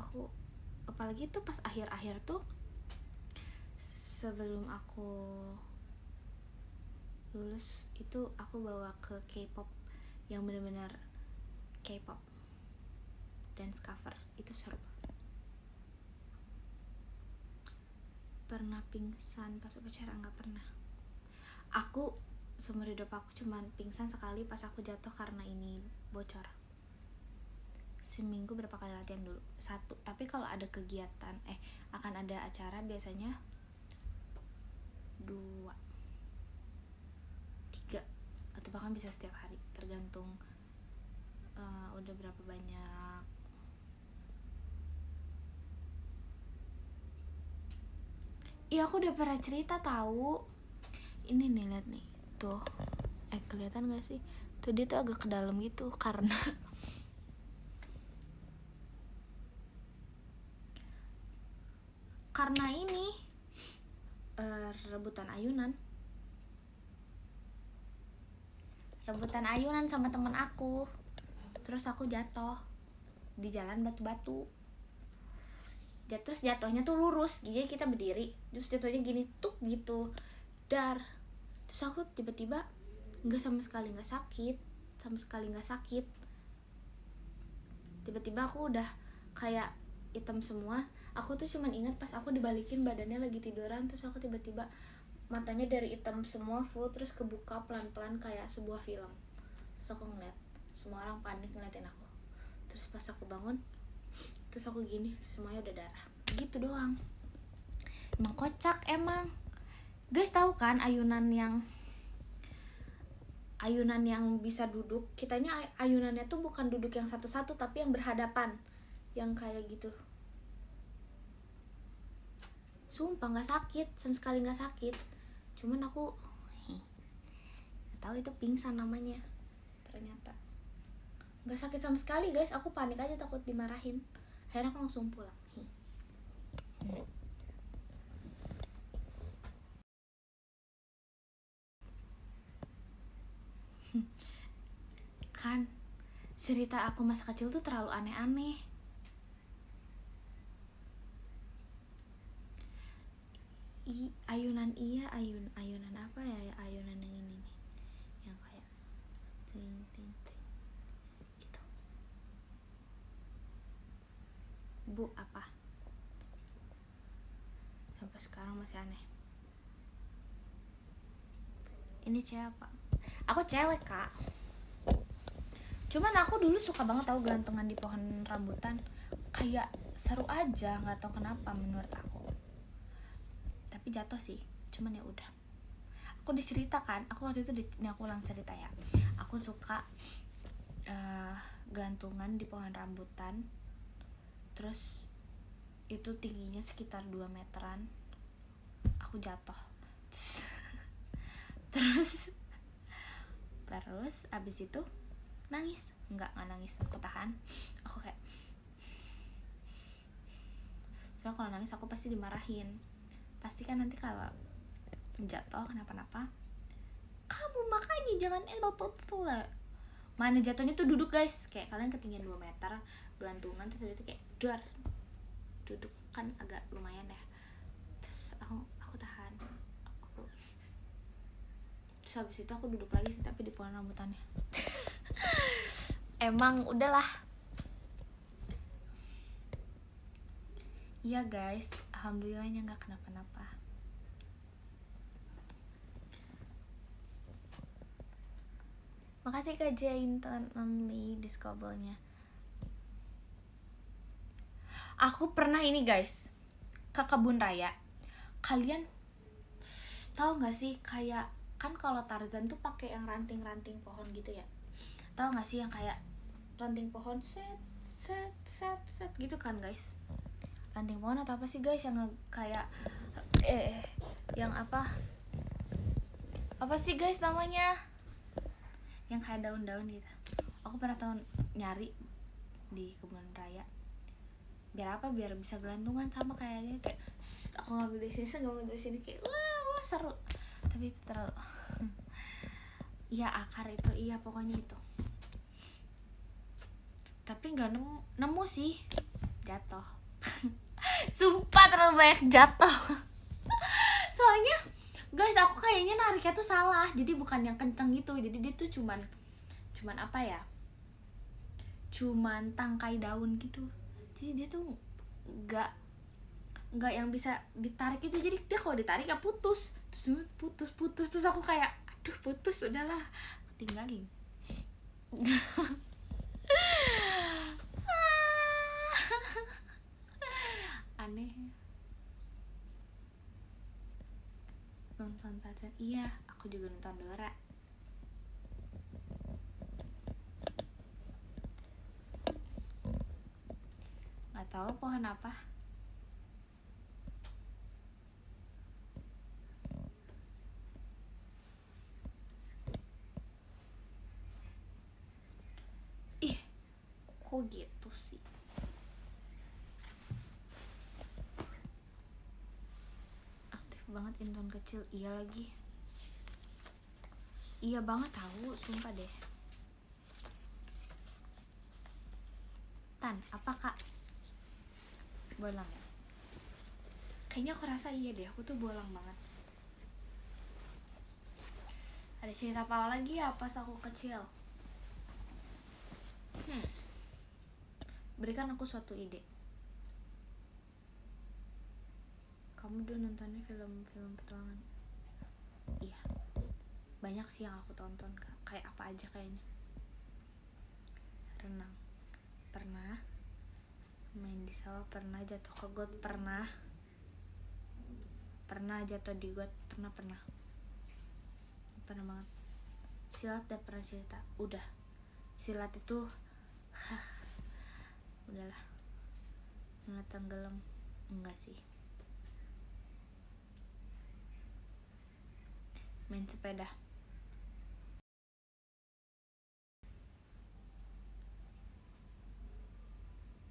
Aku apalagi tuh pas akhir-akhir tuh, sebelum aku lulus itu aku bawa ke K-pop yang benar-benar K-pop dance cover. Itu seru. Pernah pingsan pas upacara? Nggak pernah. Aku seumur hidup aku cuman pingsan sekali pas aku jatuh karena ini bocor. Seminggu berapa kali latihan dulu? 1. Tapi kalau ada kegiatan akan ada acara biasanya 2, 3, atau bahkan bisa setiap hari, tergantung udah berapa banyak. Iya, aku udah pernah cerita tahu. Ini nih, lihat nih tuh, kelihatan gak sih tuh, dia tuh agak ke dalam gitu karena ini rebutan ayunan sama teman aku, terus aku jatuh di jalan batu-batu. Terus jatuhnya tuh lurus, jadi kita berdiri, terus jatuhnya gini tuh gitu, dar. Terus aku tiba-tiba sama sekali nggak sakit. Tiba-tiba aku udah kayak hitam semua. Aku tuh cuman ingat pas aku dibalikin badannya lagi tiduran, terus aku tiba-tiba matanya dari hitam semua full terus kebuka pelan-pelan kayak sebuah film. Terus aku ngeliat semua orang panik ngeliatin aku. Terus pas aku bangun, terus aku gini, semuanya udah darah. Gitu doang. Emang kocak emang. Guys tahu kan ayunan yang bisa duduk? Kitanya ayunannya tuh bukan duduk yang satu-satu tapi yang berhadapan. Yang kayak gitu. Sumpah nggak sakit, sama sekali nggak sakit. Cuman aku tahu itu pingsan namanya. Ternyata nggak sakit sama sekali guys. Aku panik aja takut dimarahin. Akhirnya aku langsung pulang. Kan cerita aku masa kecil tuh terlalu aneh-aneh. Ayunan ayunan apa ya, ayunan yang ini nih, yang kayak ting ting ting gitu. Bu apa? Sampai sekarang masih aneh. Ini cewek apa? Aku cewek kak. Cuman aku dulu suka banget tahu gelantungan di pohon rambutan. Kayak seru aja, nggak tahu kenapa menurut aku. Tapi jatuh sih, cuman ya udah. Aku diceritakan, aku waktu itu ini aku ulang cerita ya. Aku suka gelantungan di pohon rambutan. Terus itu tingginya sekitar 2 meteran. Aku jatuh. Terus abis itu nangis. Enggak nangis, aku tahan. Aku kayak, soalnya kalau nangis aku pasti dimarahin. Pasti kan nanti kalau jatuh kenapa-napa, kamu makanya jangan mana jatuhnya tuh duduk guys, kayak kalian ketinggian 2 meter gelantungan, terus habis itu kayak dar, duduk kan agak lumayan ya. Terus aku tahan, terus habis itu aku duduk lagi sih, tapi di pohon rambutannya. Emang udahlah. Iya guys, alhamdulillahnya nggak kenapa-napa. Makasih Kak Jainton Only Discovernya. Aku pernah ini guys, ke kebun raya. Kalian tahu nggak sih kayak kan kalau Tarzan tuh pakai yang ranting-ranting pohon gitu ya? Tahu nggak sih yang kayak ranting pohon set gitu kan guys? Ranting pohon atau apa sih guys yang kayak yang apa sih guys namanya? Yang kayak daun-daun gitu. Aku pernah tahu nyari di kebun raya. Biar apa? Biar bisa gelantungan sama kayaknya, kayak aku ngambil dari sini kayak wah seru. Tapi itu terlalu iya akar itu, iya pokoknya itu. Tapi nggak nemu sih, jatuh. Sumpah terlalu banyak jatuh. Soalnya guys aku kayaknya nariknya tuh salah, jadi bukan yang kenceng gitu, jadi dia tuh cuman apa ya, cuman tangkai daun gitu, jadi dia tuh nggak yang bisa ditarik itu, jadi dia kalau ditarik ya putus terus aku kayak aduh putus, udahlah aku tinggalin. Aneh. Nonton Tarzan, iya aku juga nonton Dora. Nggak tahu pohon apa. Ih kok gitu sih. Aktif banget Inton kecil, iya lagi. Iya banget tahu, sumpah deh. keringetan. Apa kak? Bolang ya? Kayaknya aku rasa iya deh, aku tuh bolang banget. Ada cerita apa lagi ya pas aku kecil? Berikan aku suatu ide. Kamu dulu nontonnya film-film petualangan? Iya, banyak sih yang aku tonton kak. Kayak apa aja kayaknya. Renang pernah, main di sawah pernah, jatuh ke got pernah jatuh di got pernah banget. Silat udah pernah cerita, udah. Silat itu udahlah. Mana tenggelam enggak sih. Main sepeda.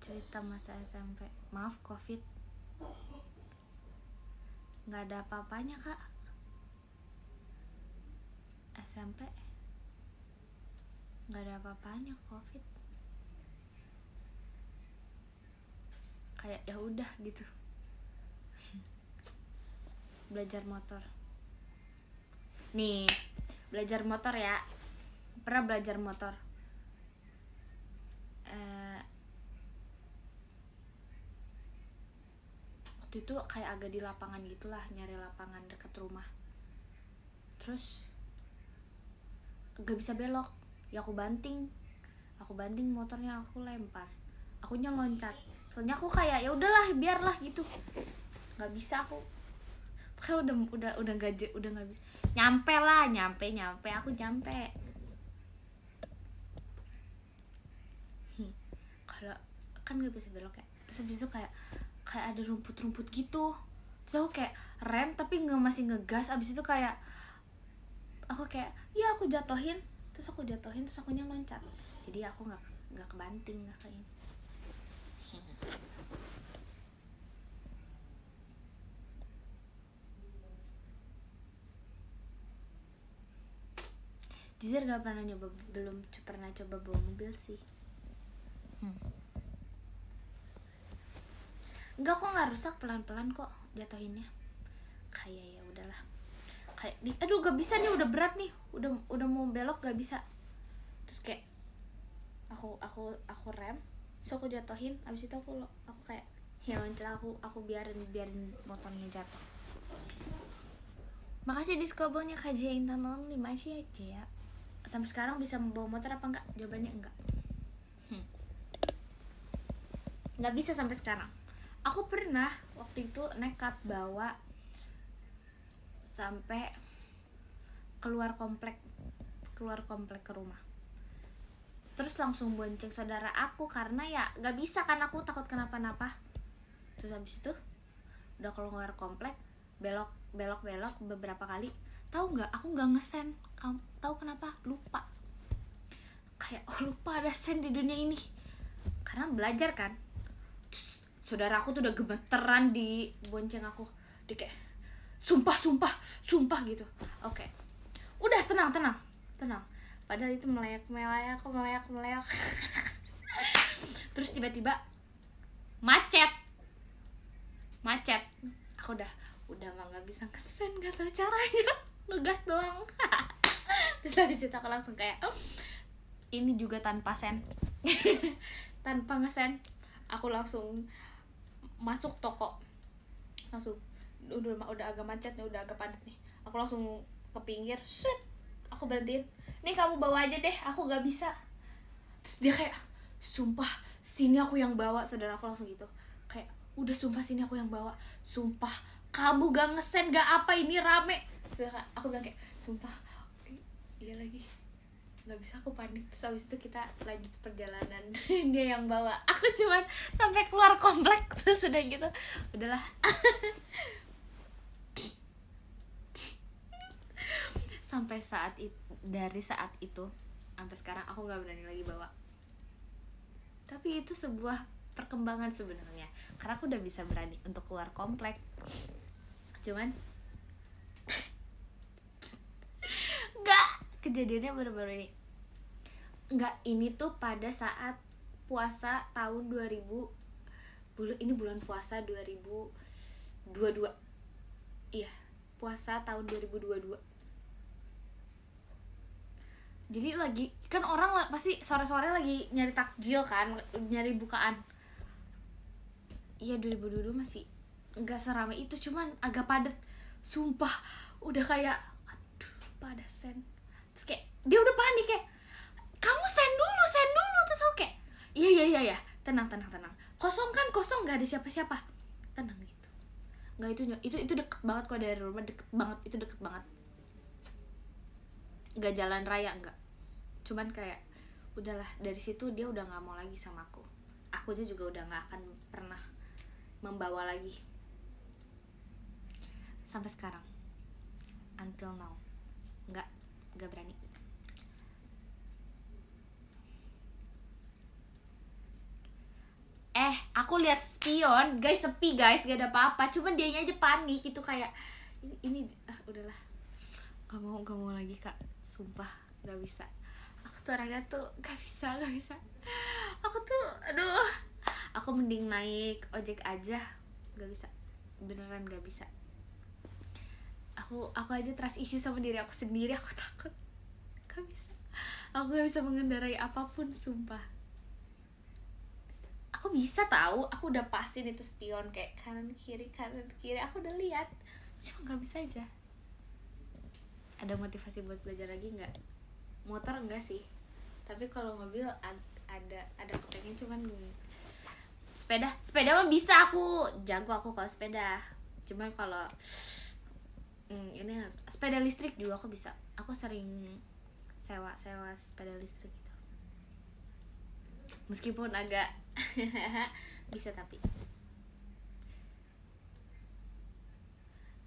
Cerita masa SMP. Maaf covid, nggak ada apa-apanya kak. SMP nggak ada apa-apanya covid. Kayak ya udah gitu. Belajar motor nih, belajar motor ya. Pernah belajar motor. Waktu itu kayak agak di lapangan gitulah, nyari lapangan deket rumah. Terus gak bisa belok, ya aku banting motornya, aku lempar, akunya loncat. Soalnya aku kayak ya udahlah biarlah gitu, nggak bisa aku. Kayak udah nggak bisa. Nyampe aku nyampe. Kalau kan nggak bisa belok ya. Terus habis itu kayak ada rumput gitu. Terus aku kayak rem tapi masih ngegas. Abis itu kayak aku kayak ya aku jatohin, terus akunya loncat. Jadi aku nggak kebanting, nggak kayak ini. Jujur belum pernah coba bawa mobil sih. Enggak, kok nggak rusak, pelan-pelan kok jatuhinnya. Kayak ya udahlah. Kayak aduh gak bisa nih, udah berat nih, udah mau belok gak bisa. Terus kayak aku rem, so aku jatuhin. Abis itu aku kayak ya loncat, aku biarin motornya jatuh. Makasih diskobonya Kak Jia Intan Only, makasih aja ya. Sampai sekarang bisa membawa motor apa enggak? Jawabannya enggak. Nggak bisa sampai sekarang. Aku pernah waktu itu nekat bawa sampai keluar komplek ke rumah. Terus langsung bonceng saudara aku karena ya nggak bisa kan, aku takut kenapa-napa. Terus habis itu udah keluar komplek, belok beberapa kali. Tahu nggak? Aku nggak ngesen. Kamu tahu kenapa? Lupa. Kayak lupa ada sen di dunia ini. Karena belajar kan. Terus, saudara aku tuh udah gemeteran di bonceng aku. Dia kayak sumpah gitu. Oke. Udah tenang. Padahal itu meleyak. Terus tiba-tiba macet. Aku udah mah nggak bisa ngesen, nggak tahu caranya, ngegas doang. Terus habis itu aku langsung kayak ini juga tanpa sen. Tanpa ngesen, aku langsung masuk toko. Langsung udah agak macet nih, udah agak padat nih. Aku langsung ke pinggir, set. Aku berhentiin. Nih kamu bawa aja deh, aku nggak bisa. Terus dia kayak sumpah sini aku yang bawa. Saudara aku langsung gitu kayak udah sumpah sini aku yang bawa, sumpah kamu gak ngesen gak apa, ini rame. Terus aku bilang kayak sumpah iya lagi, nggak bisa, aku panik. Terus abis itu kita lanjut perjalanan. Dia yang bawa, aku cuman sampai keluar komplek. Terus udah gitu udahlah. Sampai dari saat itu sampai sekarang aku nggak berani lagi bawa. Tapi itu sebuah perkembangan sebenarnya, karena aku udah bisa berani untuk keluar komplek. Cuman nggak, kejadiannya baru-baru ini. Nggak, ini tuh pada saat puasa tahun 2000, ini bulan puasa 2022. Iya, puasa tahun 2022. Jadi lagi kan orang pasti sore-sore lagi nyari takjil kan, nyari bukaan. Iya, 2022 masih nggak seramai itu, cuman agak padat. Sumpah, udah kayak aduh, pada sen. Terus kayak dia udah panik kayak, kamu sen dulu. Terus aku kayak, iya, tenang. Kosong nggak ada siapa-siapa. Tenang gitu. Nggak, itu deket banget kok dari rumah, deket banget. Nggak jalan raya, nggak. Cuman kayak udahlah, dari situ dia udah nggak mau lagi sama aku aja juga udah nggak akan pernah membawa lagi sampai sekarang, until now nggak berani. Aku lihat spion guys, sepi guys, gak ada apa-apa, cuman dianya aja panik itu kayak ini udahlah, gak mau lagi kak, sumpah gak bisa. Aku tuh orangnya tuh gak bisa. Aku tuh aduh, aku mending naik ojek aja, gak bisa, beneran gak bisa. Aku aja trust issue sama diri aku sendiri, aku takut, gak bisa. Aku gak bisa mengendarai apapun, sumpah. Aku bisa tahu, aku udah pasin itu spion kayak kanan kiri, aku udah lihat, cuma gak bisa aja. Ada motivasi buat belajar lagi nggak? Motor enggak sih, tapi kalau mobil ada kepengen, cuman sepeda mah bisa, aku jago aku kalau sepeda. Cuman kalau ini sepeda listrik juga aku bisa, aku sering sewa sepeda listrik gitu. Meskipun agak bisa, tapi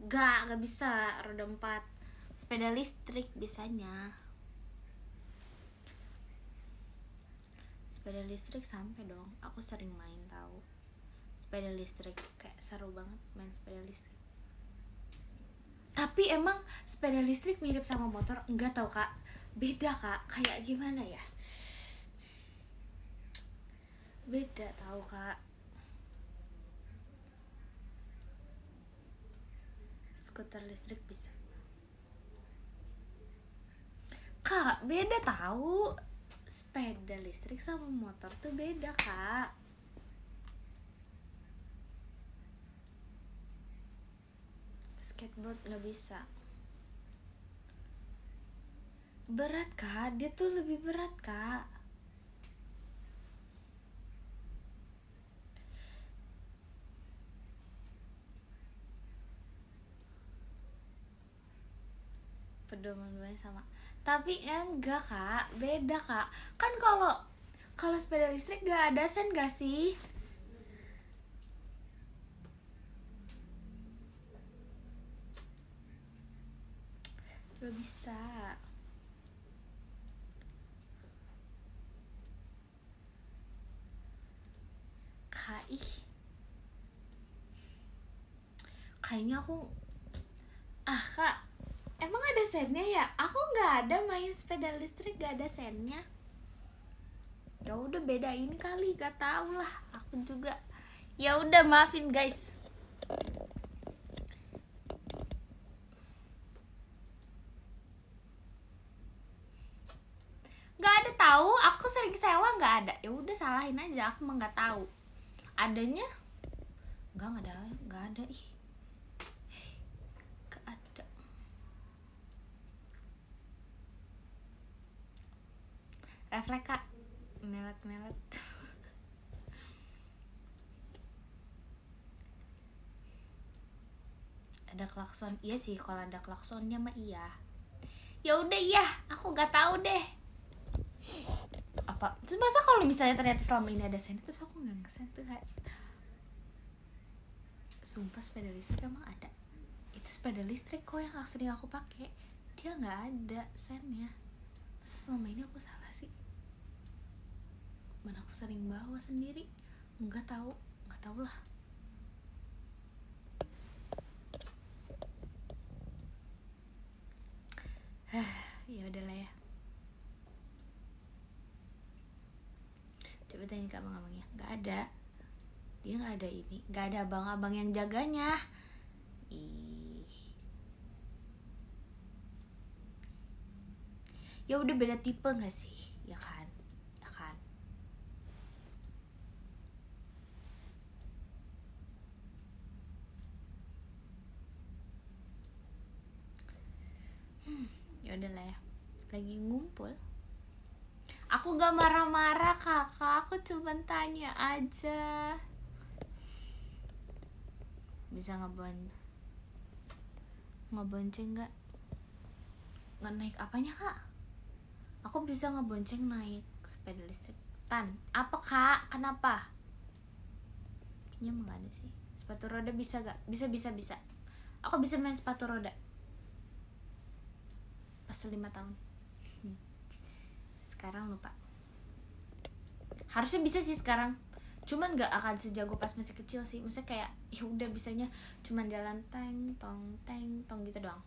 gak bisa roda 4 sepeda listrik bisanya. Sepeda listrik sampai dong, aku sering main tahu sepeda listrik, kayak seru banget main sepeda listrik. Tapi emang sepeda listrik mirip sama motor? Enggak tahu kak, beda kak, kayak gimana ya, beda tahu kak. Skuter listrik bisa kak, beda tahu, sepeda listrik sama motor tuh beda kak. Skateboard nggak bisa, berat kak, dia tuh lebih berat kak. Pedoman sama, tapi enggak kak, beda kak. Kan kalau sepeda listrik gak ada sen gak sih? Gak bisa kak, kayaknya aku kak, emang ada sennya ya? Aku nggak ada main sepeda listrik, gak ada sennya. Ya udah bedain kali, gak tau lah aku juga. Ya udah maafin guys. Gak ada tahu, aku sering sewa nggak ada. Ya udah salahin aja, aku mah nggak tahu. Adanya nggak ada ih. Gak ada. Refleks kak, melet. Ada klakson, iya sih kalau ada klaksonnya mah iya. Ya udah iya, aku nggak tahu deh. Apa? Terus masa kalau misalnya ternyata selama ini ada sen, terus aku nggak ngesen tuh guys. Sumpah sepeda listrik emang ada. Itu sepeda listrik kok yang sering aku pakai, dia nggak ada sennya. Masa selama ini aku salah sih? Mana aku sering bawa sendiri? Nggak tahu lah. Ya udahlah ya. Coba tanya ke abang-abangnya, nggak ada, dia nggak ada ini, nggak ada abang-abang yang jaganya. Ih, ya udah beda tipe nggak sih, ya kan, ya kan. Ya udah lah ya, lagi ngumpul. Aku gak marah-marah kakak, aku cuma tanya aja. Bisa ngebonceng nggak naik apanya kak? Aku bisa ngebonceng naik sepeda listrik. Tan, apa kak? Kenapa? Kayaknya emang gak ada sih. Sepatu roda bisa gak? Bisa. Aku bisa main sepatu roda pas 5 tahun. Sekarang lupa. Harusnya bisa sih sekarang, cuman gak akan sejago pas masih kecil sih. Maksudnya kayak ya udah bisanya cuman jalan teng tong gitu doang.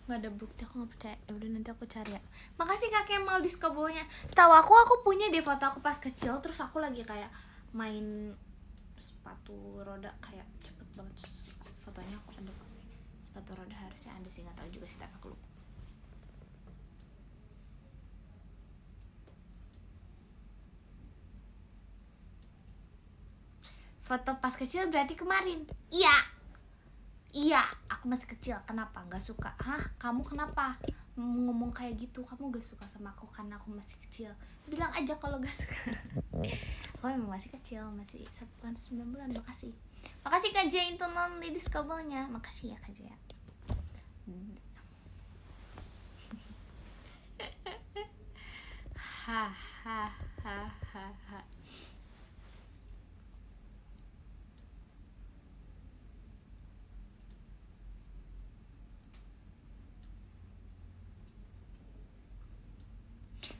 Nggak ada bukti, aku nggak percaya. Ya udah nanti aku cari ya. Makasih Kak Kemal diskobonya. Setahu aku punya deh foto aku pas kecil, terus aku lagi kayak main sepatu roda kayak cepet banget. Fotonya aku ada pakai sepatu roda, harusnya ada sih, nggak tahu juga sih, tapi aku lupa. Foto pas kecil berarti kemarin. Iya, aku masih kecil. Kenapa? Gak suka? Hah? Kamu kenapa ngomong kayak gitu? Kamu gak suka sama aku karena aku masih kecil? Bilang aja kalau gak suka. Aku memang masih kecil, masih 1 tahun 9 bulan. Makasih Kak Jaya itu non ladies kabelnya. Makasih ya Kak Jaya. Hahaha.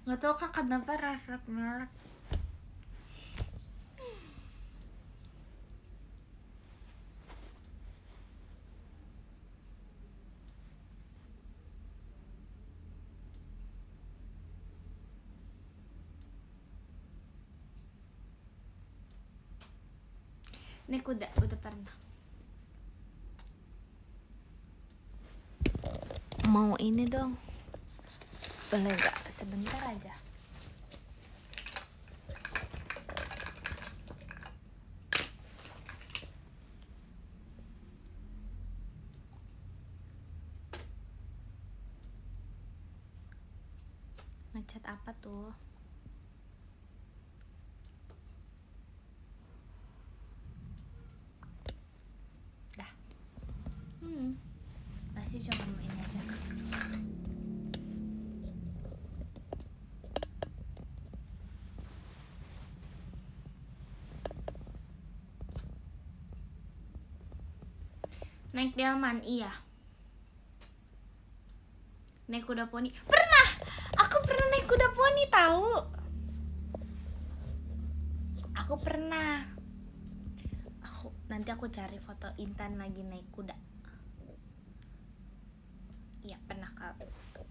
Nggak tahu kak kenapa refleks merek. Naik kuda udah pernah. Mau ini dong, boleh gak sebentar aja? Ngecat apa tuh? Dah. Masih cuma mau ini aja. Naik delman, iya. Naik kuda poni, pernah. Aku pernah naik kuda poni tahu. Aku pernah. Nanti aku cari foto Intan lagi naik kuda. Iya pernah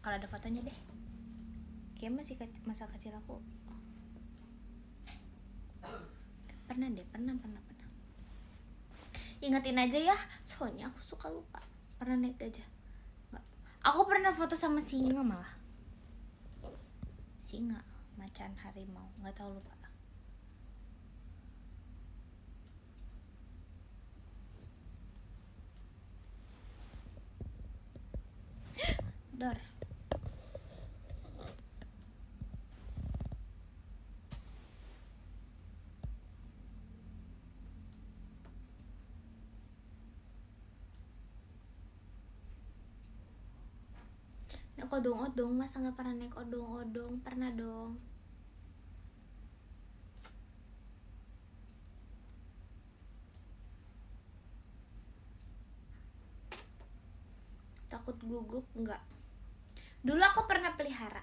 kalau ada fotonya deh. Kayak masih masa kecil aku. Pernah deh, pernah. Ingetin aja ya, soalnya aku suka lupa. Pernah naik gajah? Enggak. Aku pernah foto sama singa malah. Singa, macan, harimau, nggak tahu, lupa. Dor. Naik odong-odong, masa nggak pernah naik odong-odong? Pernah dong. Takut gugup nggak? Dulu aku pernah pelihara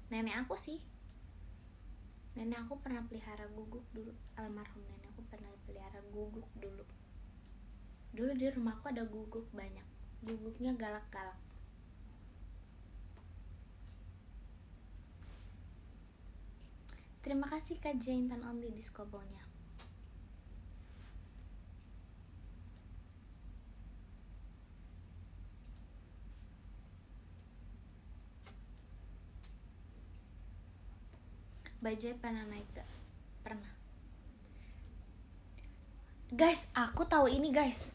nenek aku sih. Nenek aku pernah pelihara guguk dulu, almarhum nenek aku pernah pelihara guguk dulu. Dulu di rumahku ada guguk banyak, guguknya galak-galak. Terima kasih Kak Jaintan Only Discobolnya. Bajai pernah naik gak? Pernah. Guys, aku tahu ini guys.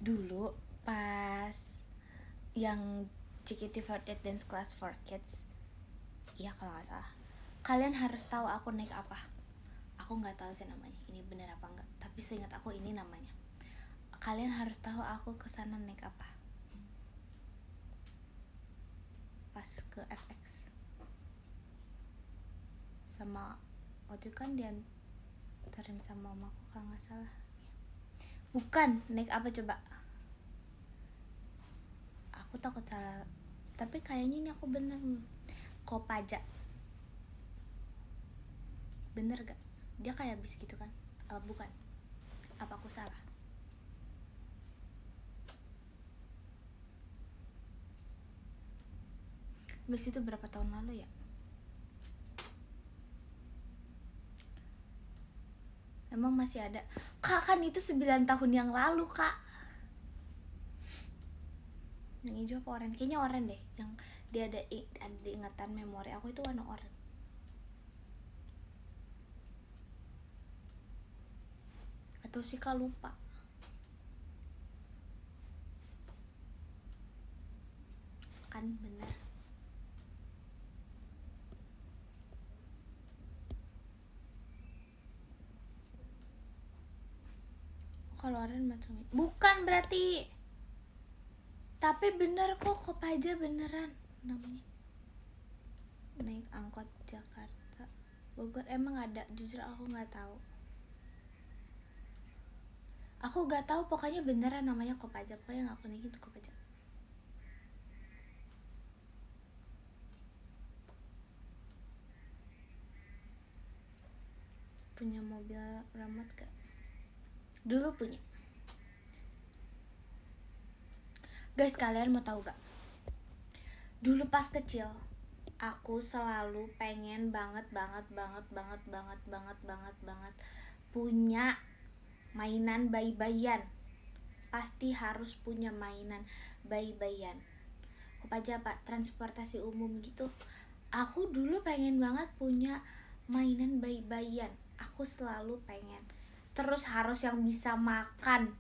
Dulu pas yang JKT48 Dance Class for Kids, iya kalau nggak salah, kalian harus tahu aku naik apa. Aku nggak tahu sih namanya, ini bener apa enggak, tapi seingat aku ini namanya. Kalian harus tahu aku kesana naik apa pas ke FX. Sama waktu itu kan diantarin sama mamaku kalau nggak salah. Bukan, naik apa coba? Aku takut salah, tapi kayaknya ini aku bener. Kopaja. Bener gak? Dia kayak bis gitu kan? Apa bukan? Apa aku salah? Bis itu berapa tahun lalu ya? Emang masih ada? Kak, kan itu 9 tahun yang lalu, Kak. Yang hijau apa oranye? Kayaknya oranye deh. Yang dia ada di ingatan memori aku itu warna oranye. Atau sih Kak lupa. Kan bener. Kalau oranye macam ini. Bukan berarti. Tapi bener kok, Kopaja beneran namanya. Naik angkot Jakarta Bogor emang ada, jujur aku nggak tahu. Aku nggak tahu, pokoknya beneran namanya Kopaja. Pokoknya yang aku naikin itu Kopaja. Punya mobil remote gak? Dulu punya. Guys, kalian mau tahu gak? Dulu pas kecil, aku selalu pengen banget punya mainan bayi-bayian. Pasti harus punya mainan bayi-bayian. Kopaja apa? Transportasi umum gitu. Aku dulu pengen banget punya mainan bayi-bayian. Aku selalu pengen. Terus harus yang bisa makan,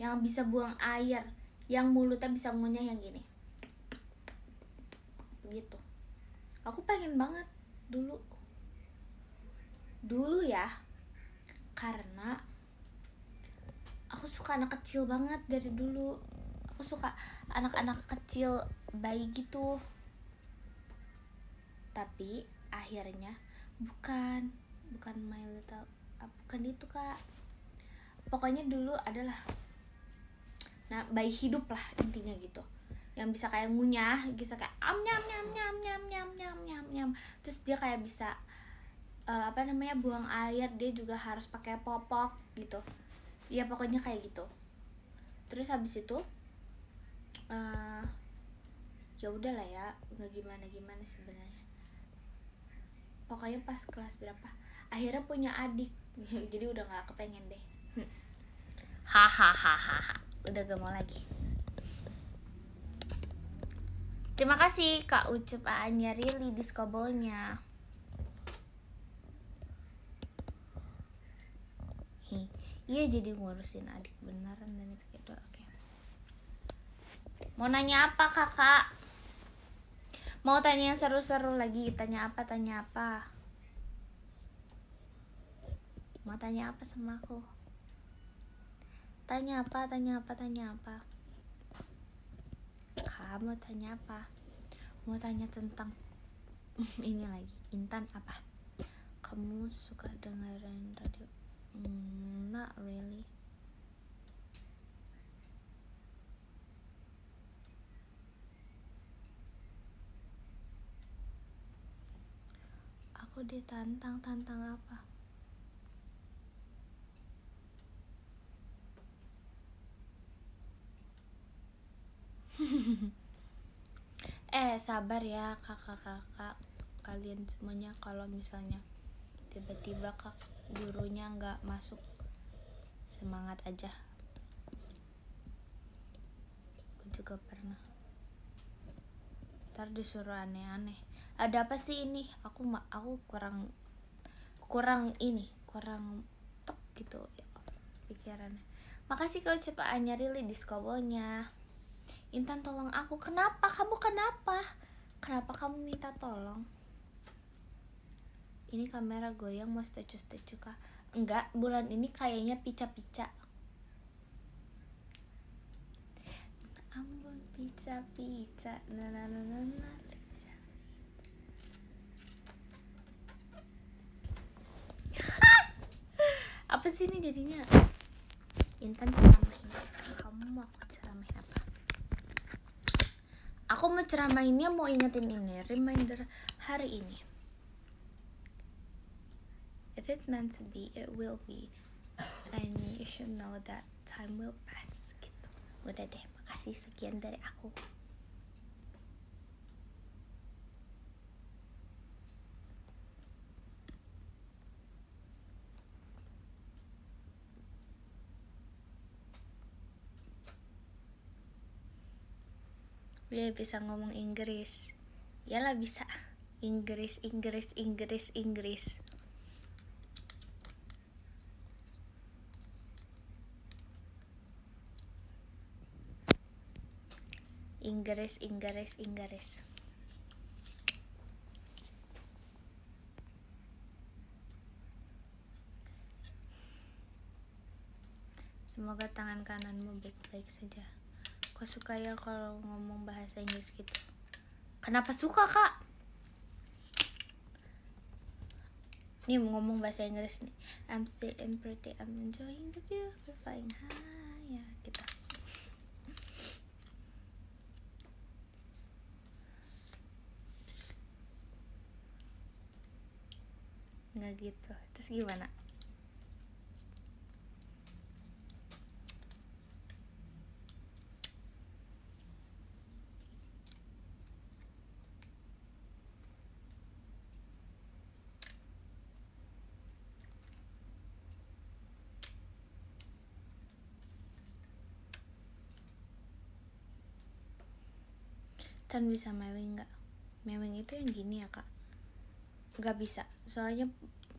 yang bisa buang air, yang mulutnya bisa ngunyah yang gini. Begitu. Aku pengen banget dulu ya, karena aku suka anak kecil banget dari dulu. Aku suka anak-anak kecil, bayi gitu. Tapi akhirnya bukan My Little, bukan itu Kak. Pokoknya dulu adalah bayi hidup lah intinya gitu, yang bisa kayak ngunyah, bisa kayak nyam nyam nyam nyam nyam nyam nyam nyam. Terus dia kayak bisa buang air, dia juga harus pakai popok gitu. Ya pokoknya kayak gitu. Terus habis itu ya udahlah ya, nggak gimana sebenarnya. Pokoknya pas kelas berapa akhirnya punya adik. Jadi udah nggak kepengen deh. Hahaha, udah gak mau lagi. Terima kasih Kak Ucup Aanya Rili Discobolnya. Iya, jadi ngurusin adik beneran dan itu gitu. Oke. Mau nanya apa Kakak? Mau tanya yang seru-seru lagi? Tanya apa? Mau tanya apa sama aku? Tanya apa? Kamu tanya apa? Mau tanya tentang ini lagi. Intan apa? Kamu suka dengerin radio? Not really. Aku ditantang apa? Sabar ya kakak-kakak kalian semuanya, kalau misalnya tiba-tiba kak gurunya nggak masuk, semangat aja. Aku juga pernah ntar disuruh aneh-aneh, ada apa sih ini, aku kurang tek gitu ya, pikirannya. Makasih kau ucapannya Rili di skobolnya. Intan tolong aku. Kenapa kamu minta tolong? Ini kamera goyang, mau statue kah? Enggak, bulan ini kayaknya pica-pica. Ambon pica-pica, apa sih ini jadinya? Intan ceramahin. Kamu mau aku ceramahin apa? Aku mau ceramahinnya, mau ingetin ini, reminder hari ini. If it's meant to be, it will be. And you should know that time will pass gitu. Udah deh, makasih, sekian dari aku. Dia bisa ngomong Inggris. Yalah bisa. Inggris. Semoga tangan kananmu baik-baik saja. Kok suka ya kalau ngomong bahasa Inggris gitu? Kenapa suka, Kak? Nih ngomong bahasa Inggris nih. I'm still pretty, I'm enjoying the view, we're flying higher gitu. Nggak gitu. Terus gimana? Tan bisa mewing nggak? Mewing itu yang gini ya, Kak? Nggak bisa, soalnya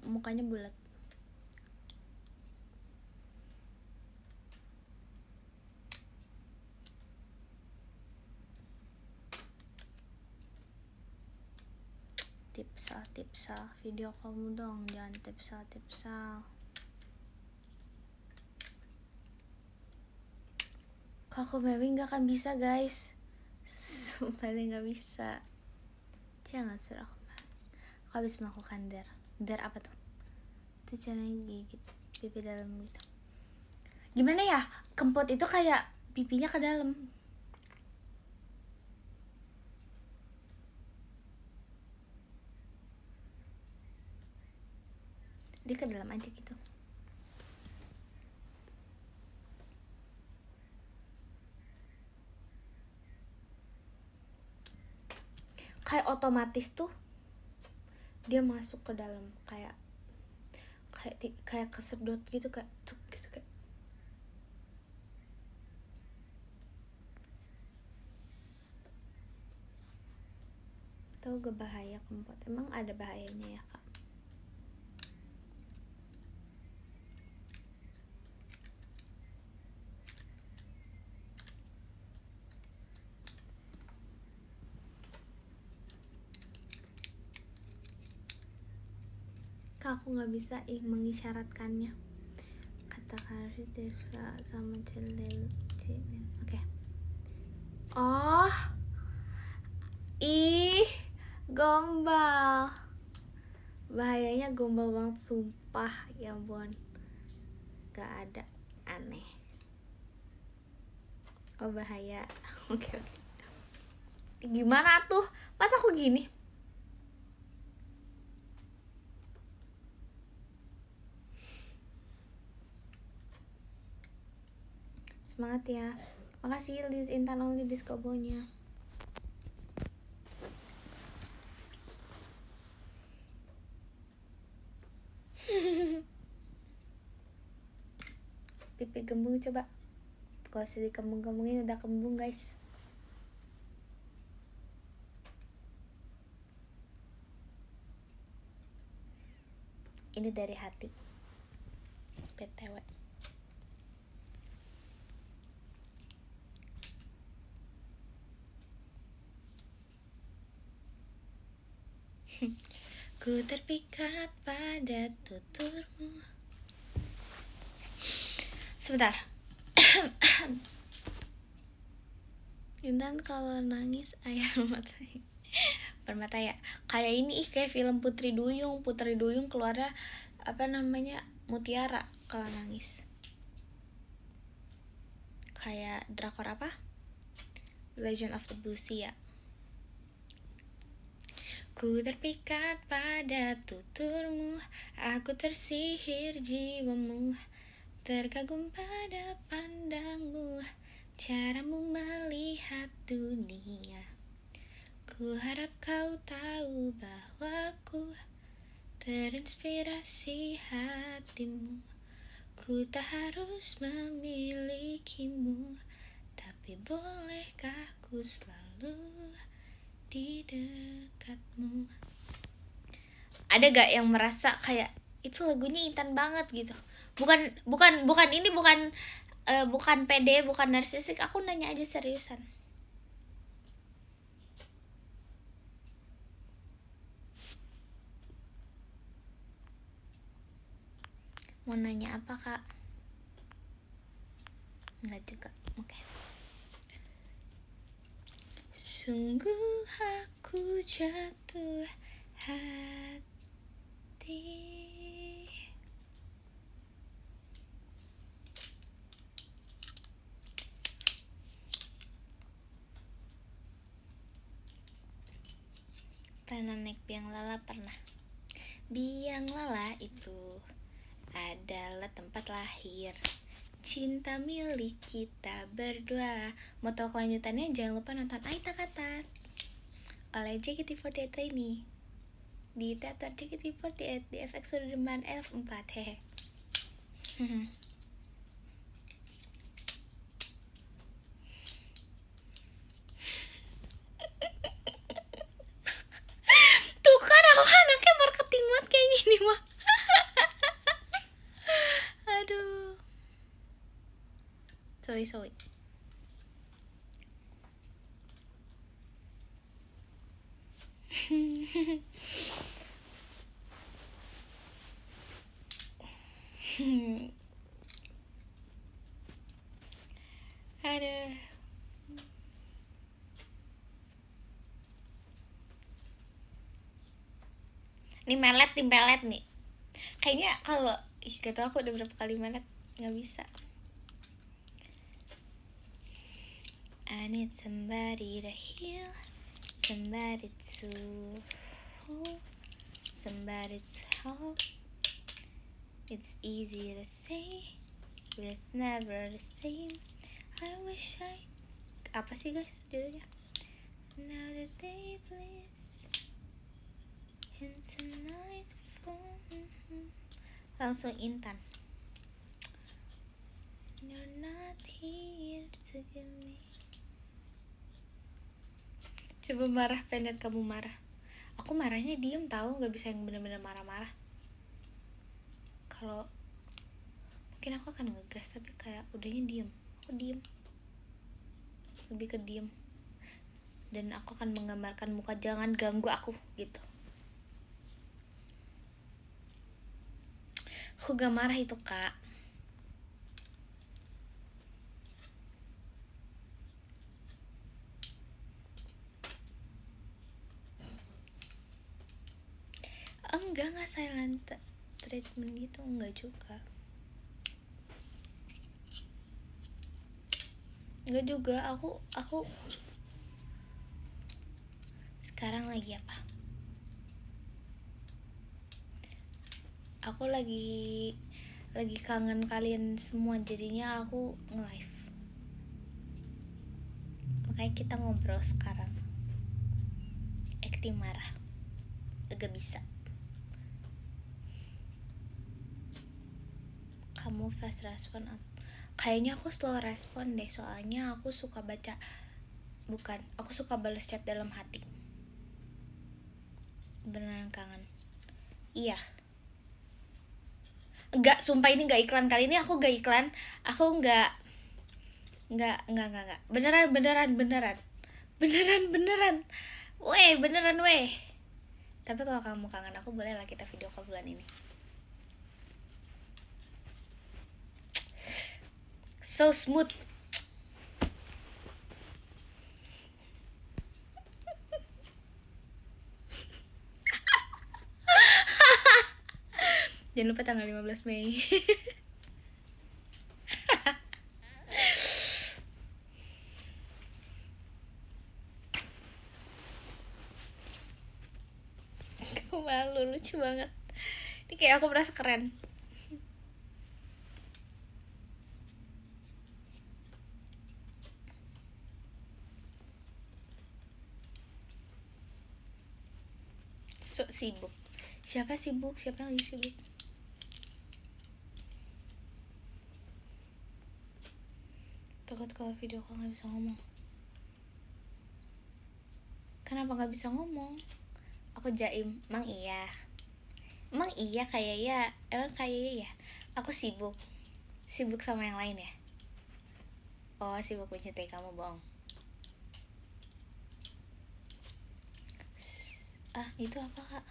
mukanya bulat. Tipsal, video kamu dong, jangan tipsal. Kok aku mewing nggak akan bisa, guys. Sumpah deh nggak bisa. Jangan suruh aku. Aku habis melakukan der apa tuh? Itu caranya gigit pipi dalam gitu. Gimana ya? Kempot itu kayak pipinya ke dalam. Dia ke dalam aja gitu. Kayak otomatis tuh dia masuk ke dalam, kayak kesedot gitu, kayak cuk gitu, kayak. Tahu gak bahaya kempot? Emang ada bahayanya ya, Kak? Kak, aku nggak bisa mengisyaratkannya. Kata Karsi Tesla sama Cilil. Oke. Oh, ih, gombal. Bahayanya gombal banget, sumpah, ya ampun. Gak ada, aneh. Oh, bahaya. Oke. Gimana tuh? Masa aku gini? Semangat ya. Makasih Liz Intan Only Discobonya. Pipi gembung coba. Gak usah dikembung-kembungin, udah kembung guys. Ini dari hati. BTW. Ku terpikat pada tuturmu. Sebentar. Intan kalau nangis air mata permata ya. Kayak ini kayak film Putri Duyung. Putri Duyung keluarnya apa namanya, mutiara kalau nangis. Kayak drakor apa? Legend of the Blue Sea ya. Ku terpikat pada tuturmu, aku tersihir jiwamu, terkagum pada pandangmu, caramu melihat dunia. Ku harap kau tahu bahwa ku terinspirasi hatimu. Ku tak harus memilikimu, tapi bolehkah ku selalu di dekatmu. Ada gak yang merasa kayak itu lagunya Intan banget gitu? Bukan ini bukan pede, bukan narsisik. Aku nanya aja seriusan. Mau nanya apa kak? Enggak juga. Oke. Sungguh aku jatuh hati. Pernah naik biang lala? Pernah. Biang lala itu adalah tempat lahir cinta milik kita berdua. Mau tahu kelanjutannya? Jangan lupa nonton Aita Kata oleh JKT48 ini di teater JKT48 di FX Sudirman F4. Hehe. Tuh kan aku anaknya marketing banget kayak gini mah. Aduh. Sorry. Aduh. Ini melet nih. Kayaknya kalau kata aku udah berapa kali melet, nggak bisa. I need somebody to heal, somebody to hold, somebody to help. It's easy to say, but it's never the same. I wish I... Apa sih guys judulnya? Now the day bleeds into nightfall. Langsung Intan. You're not here to give me. Coba marah, pengen kamu marah. Aku marahnya diem tahu, nggak bisa yang bener-bener marah-marah. Kalau mungkin aku akan ngegas, tapi kayak udahnya diem. Aku diem, lebih ke diem. Dan aku akan menggambarkan muka, jangan ganggu aku gitu. Aku gak marah itu kak. Enggak silent treatment gitu, enggak juga. Enggak juga, aku sekarang lagi apa? Aku lagi kangen kalian semua, jadinya aku nge-live. Makanya kita ngobrol sekarang. Acting marah agak bisa. Kamu fast respon? Kayaknya aku slow respon deh, soalnya aku suka baca. Bukan, aku suka balas chat dalam hati. Beneran kangen. Iya. Enggak, sumpah ini enggak iklan. Kali ini aku enggak iklan. Aku enggak. Beneran. Weh, beneran weh. Tapi kalau kamu kangen aku, boleh lah kita video call bulan ini. So smooth. Jangan lupa tanggal 15 Mei. Aku malu, lucu banget. Ini kayak aku merasa keren. So sibuk. Siapa sibuk? Siapa yang lagi sibuk? Takut kalau video call gak bisa ngomong. Kenapa gak bisa ngomong? Aku jaim. Emang iya kayak ya. Emang kayak ya. Aku sibuk sama yang lain ya. Oh, sibuk mencintai kamu, bohong. Ah, itu apa, Kak?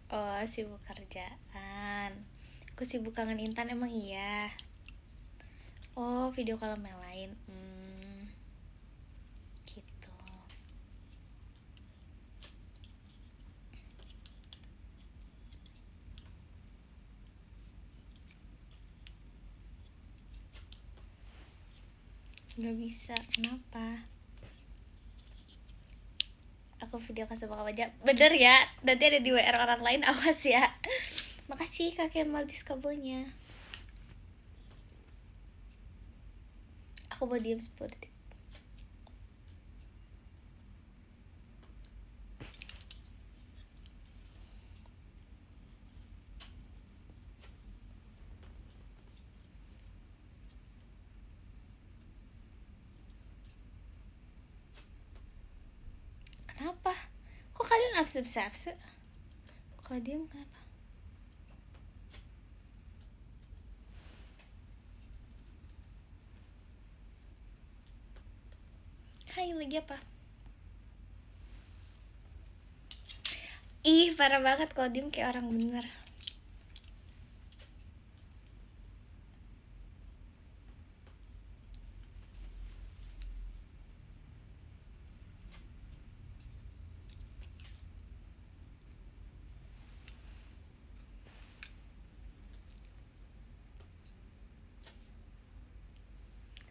Oh, sibuk kerjaan. Aku sibuk kangen Intan, emang iya. Oh, video call sama yang lain. Gitu. Gak bisa, kenapa? Aku video call sama kamu aja. Bener ya, nanti ada di WR orang lain, awas ya. Makasih Kak Kemal diskabelnya. Aku mau diem 10 detik. Kenapa? Kok kalian absen? Kalau diem kenapa? Hai, lagi apa? Ih, parah banget kalau diem kayak orang bener.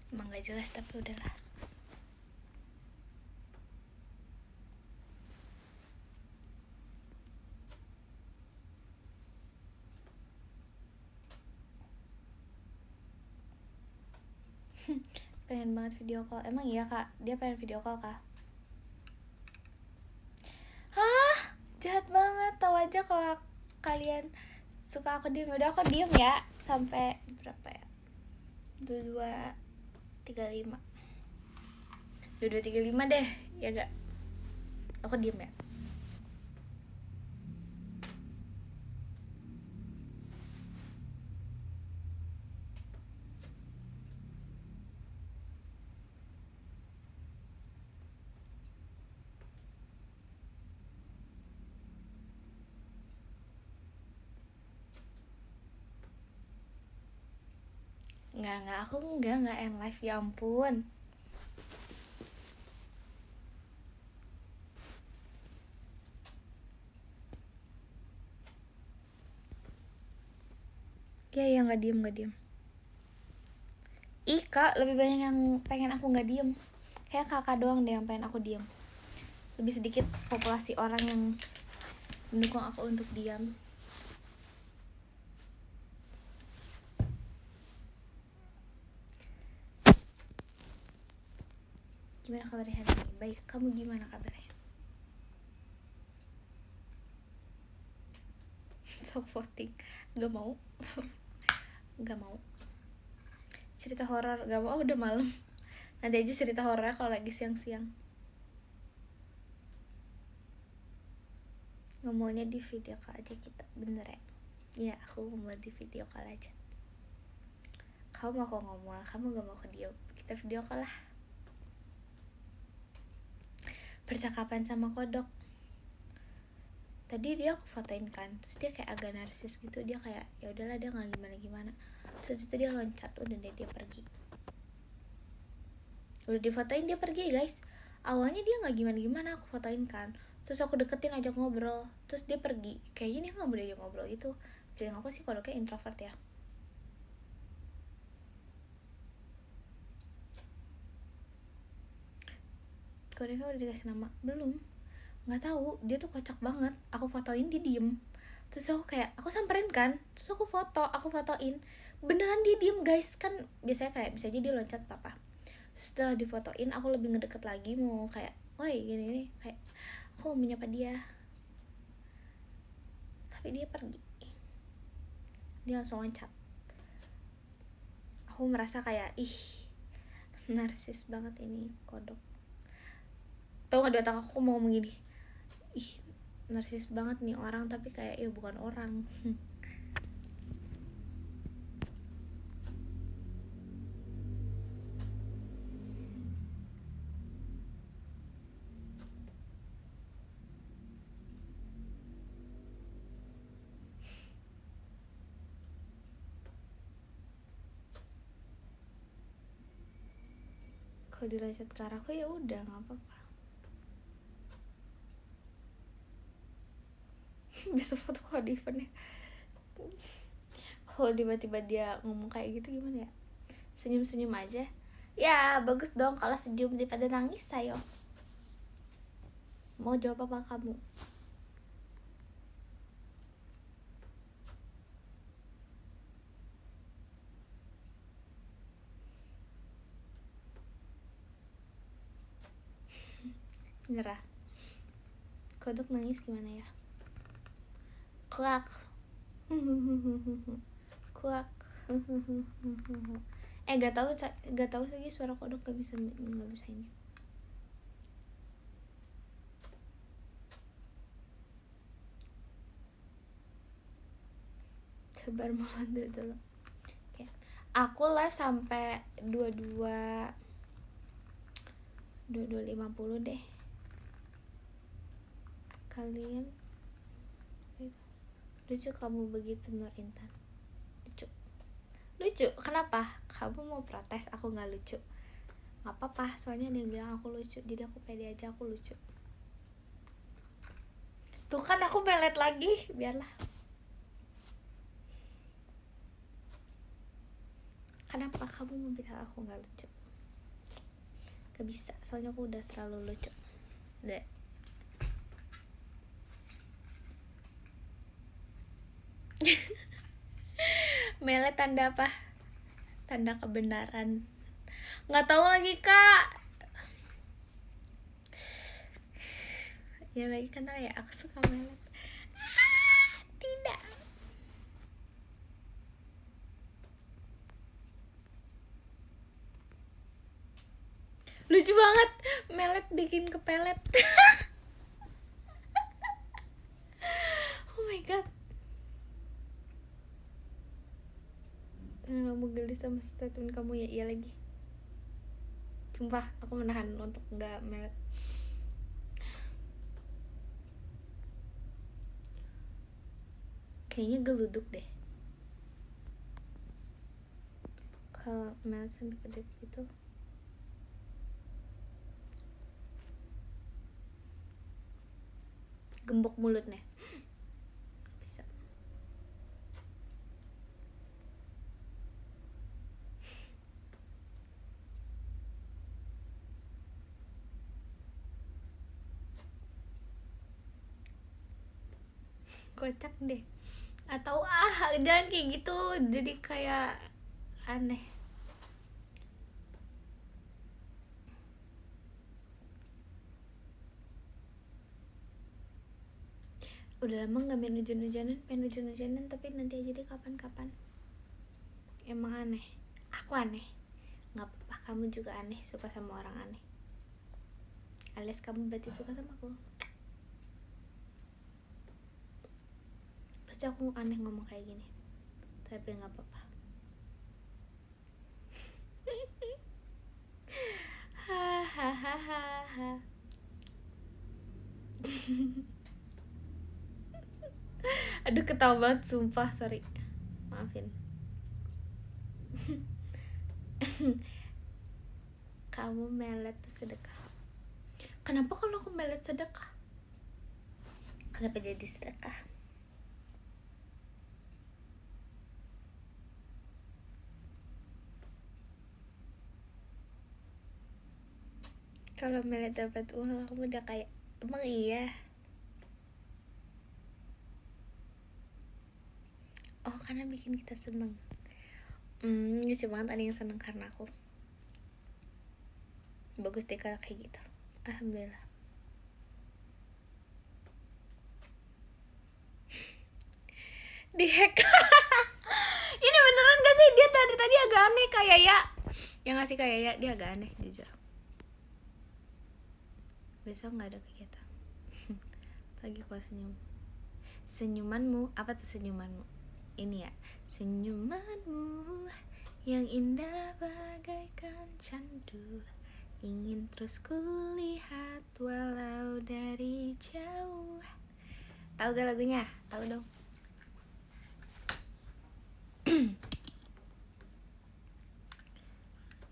Emang gak jelas tapi udahlah. Pengen banget video call. Emang iya Kak? Dia pengen video call Kak? Hah? Jahat banget. Tahu aja kalau kalian suka aku diem. Udah aku diem ya. Sampai berapa ya? 22:35 22:35 deh. Ya gak? Aku diem ya. Enggak, aku enggak end live, ya ampun. Ya nggak diem. Ih Kak, lebih banyak yang pengen aku nggak diem. Kayak kakak doang deh yang pengen aku diem. Lebih sedikit populasi orang yang mendukung aku untuk diam. Gimana kabarnya hari ini? Baik, kamu gimana kabarnya? So voting. Gak mau. Gak mau. Cerita horor gak mau, udah malam. Nanti aja cerita horor kalau lagi siang-siang. Ngomongnya di video call aja kita, bener ya? Iya, aku ngomong di video call aja. Kamu mau aku ngomong, kamu gak mau ke dia, kita video call lah. Percakapan sama kodok. Tadi dia aku fotoin kan, terus dia kayak agak narsis gitu, dia kayak ya udahlah dia nggak gimana. Terus itu dia loncat, udah deh dia pergi. Udah difotoin dia pergi guys. Awalnya dia nggak gimana aku fotoin kan, terus aku deketin ajak ngobrol, terus dia pergi. Kayaknya dia nggak boleh ajak ngobrol gitu. Feeling aku sih kodoknya introvert ya. Kodoknya udah dikasih nama belum? Nggak tahu, dia tuh kocak banget. Aku fotoin dia diem, terus aku kayak aku samperin kan, terus aku fotoin beneran dia diem guys. Kan biasanya kayak bisa aja dia loncat atau apa. Terus setelah difotoin aku lebih ngedeket lagi, mau kayak woi gini kayak aku mau menyapa dia, tapi dia pergi, dia langsung loncat. Aku merasa kayak ih narsis banget ini kodok. Tau gak di otak aku mau ngomong gini, ih narsis banget nih orang, tapi kayak ya bukan orang. Kalau dilacet ke arahku ya udah nggak apa-apa. Bisa foto kalau di eventnya. Kalau tiba-tiba dia ngomong kayak gitu gimana ya? Senyum-senyum aja. Ya bagus dong kalau senyum daripada nangis ayo. Mau jawab apa kamu? Nyerah. Kodok nangis gimana ya? Kuak. Kuak. Gak tahu lagi suara kodok gak bisa ini. Sabar malam dulu. Oke. Aku live sampai 22:50 deh. Kalian lucu kamu begitu Nur Intan. Lucu kenapa? Kamu mau protes aku nggak lucu? Nggak apa-apa, soalnya ada yang bilang aku lucu, jadi aku pede aja aku lucu. Tuh kan aku melet lagi, biarlah. Kenapa kamu mau bilang aku nggak lucu? Gak bisa, soalnya aku udah terlalu lucu. Deh. Melet tanda apa? Tanda kebenaran. Nggak tahu lagi kak. Ya lagi kan ya aku suka melet. Tidak. Lucu banget, melet bikin kepelet. Oh my god. Kamu gelis sama statement kamu ya, iya lagi. Sumpah, aku menahan untuk nggak melet. Kayaknya geluduk deh. Kalau melet sampai kedip itu. Gembok mulutnya. Bisa. Kocak deh. Atau jangan kayak gitu, jadi kayak aneh. Udah lama nggak main hujan-hujanan, tapi nanti aja deh kapan-kapan. Emang aneh, aku aneh. Nggak apa-apa, kamu juga aneh, suka sama orang aneh. Alias kamu berarti suka sama aku. Pasti aku aneh ngomong kayak gini, tapi nggak apa-apa. Hahaha. Aduh, ketawa banget sumpah, sorry, maafin. Kamu melet sedekah. Kenapa kalau aku melet sedekah? Kenapa jadi sedekah? Kalau melet dapat uang, kamu udah kayak, emang iya? Oh, karena bikin kita seneng. Lucu banget ada yang seneng karena aku. Bagus deh kalau kayak gitu. Alhamdulillah. Dihack. Ini beneran gak sih? Dia tadi agak aneh kayak ya. Yang ngasih kayak ya, dia agak aneh jujur. Besok gak ada kegiatan. Pagi kok senyum. Senyumanmu, apa tuh senyumanmu? Ini ya, senyumanmu yang indah bagaikan candu, ingin terus kulihat walau dari jauh. Tahu gak lagunya? Tahu dong.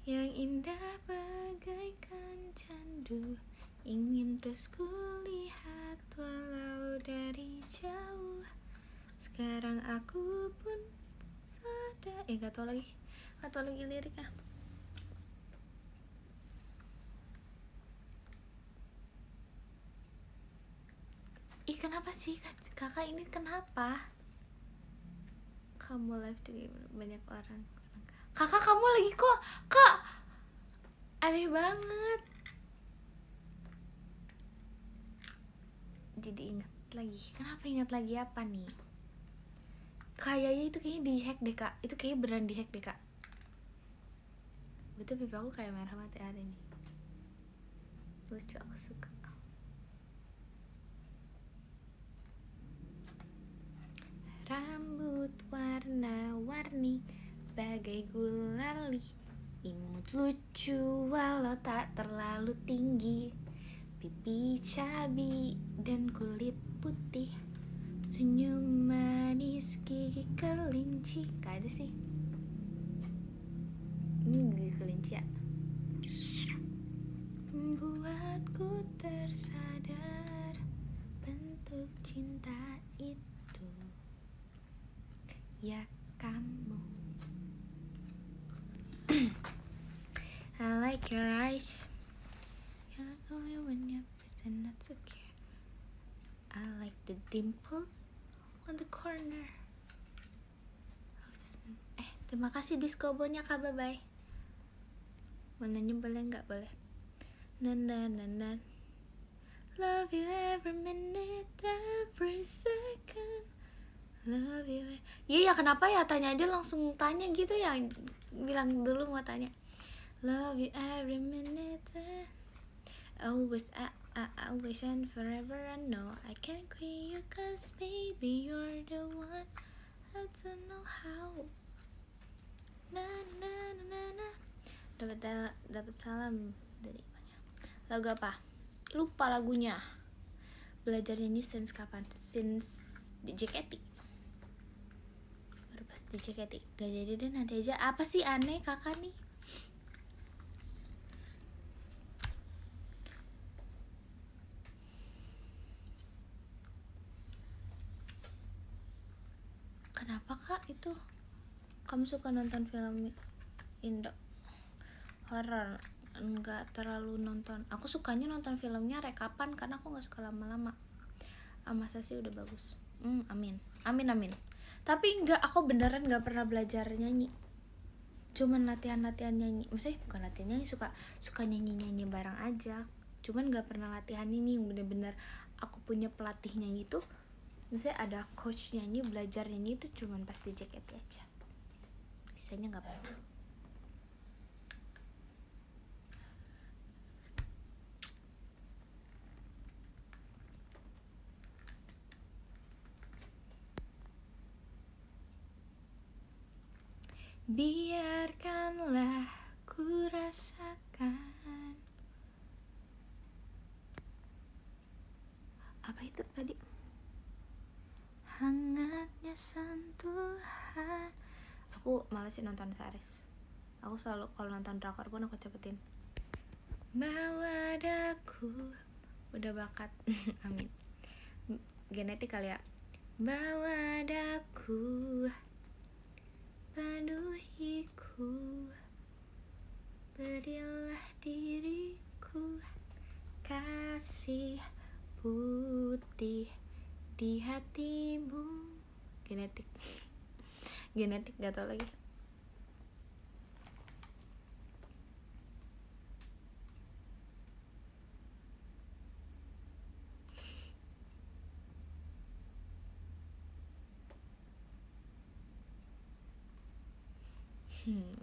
Yang indah bagaikan candu, ingin terus kulihat walau dari jauh. Sekarang aku pun sadar. Gak tau lagi liriknya. Ih, kenapa sih kakak ini, kenapa? Kamu live juga banyak orang. Kakak, kamu lagi kok, kak, aneh banget. Jadi ingat lagi. Kenapa ingat lagi apa nih? Kayaknya itu kayaknya dihack deh kak. Itu kayaknya beneran dihack deh kak. Betul, pipi aku kayak merah mati ada nih. Lucu, aku suka. Rambut warna-warni bagai gulali, imut lucu walau tak terlalu tinggi, pipi cabi dan kulit putih, senyum manis gigi kelinci. Gak ada sih. Ini gigi kelinci ya. Membuatku tersadar bentuk cinta itu. Ya kamu. I like your eyes. You like only when you're present, not secure. I like the dimple on the corner. Terima kasih diskobonya kak, bye bye. Mau nanya boleh nggak? Boleh. Nan. Love you every minute, every second. Love you. Iya ya, kenapa ya tanya aja langsung tanya gitu ya? Bilang dulu mau tanya. Love you every minute, always and forever. I know I can't quit you, cause baby you're the one. I don't know how. Na. Dapat salam dari mana? Lagu apa? Lupa lagunya. Belajar nyanyi since kapan? Since di JKT. Pas di JKT. Gak jadi deh, nanti aja. Apa sih aneh kakak nih? Kenapa kak itu? Kamu suka nonton film Indo horor? Enggak terlalu nonton. Aku sukanya nonton filmnya rekapan karena aku gak suka lama-lama. Masa sih udah bagus. Amin. Tapi enggak, aku beneran gak pernah belajar nyanyi. Cuman latihan nyanyi. Maksudnya bukan latihan nyanyi, suka nyanyi bareng aja. Cuman gak pernah latihan ini yang bener-bener aku punya pelatih nyanyi tuh Misalnya ada coach nyanyi, belajar nyanyi itu cuman pas di JKT aja, sisanya nggak pernah. Biarkanlah ku rasakan. Apa itu tadi? Hangatnya sentuhan. Aku malas sih nonton series. Aku selalu kalau nonton drakor pun aku cepetin. Bawa daku. Udah bakat. Amin. Genetik kali ya. Bawa daku, penuhiku, berilah diriku, kasih putih di hatimu. Genetik. Genetik gak tau lagi.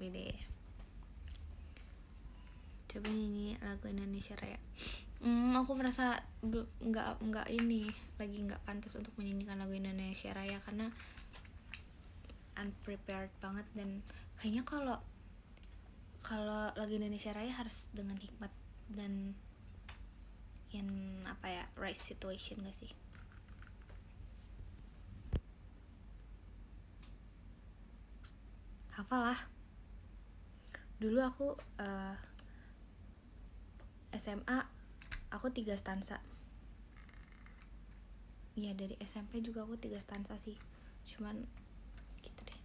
Ini coba nyanyi lagu Indonesia Raya. Aku merasa nggak ini lagi nggak pantas untuk menyanyikan lagu Indonesia Raya karena unprepared banget, dan kayaknya kalau lagu Indonesia Raya harus dengan hikmat dan in right situation gak sih? Hafal lah. Dulu aku SMA aku 3 stansa. Iya, dari SMP juga aku 3 stansa sih. Cuman gitu deh.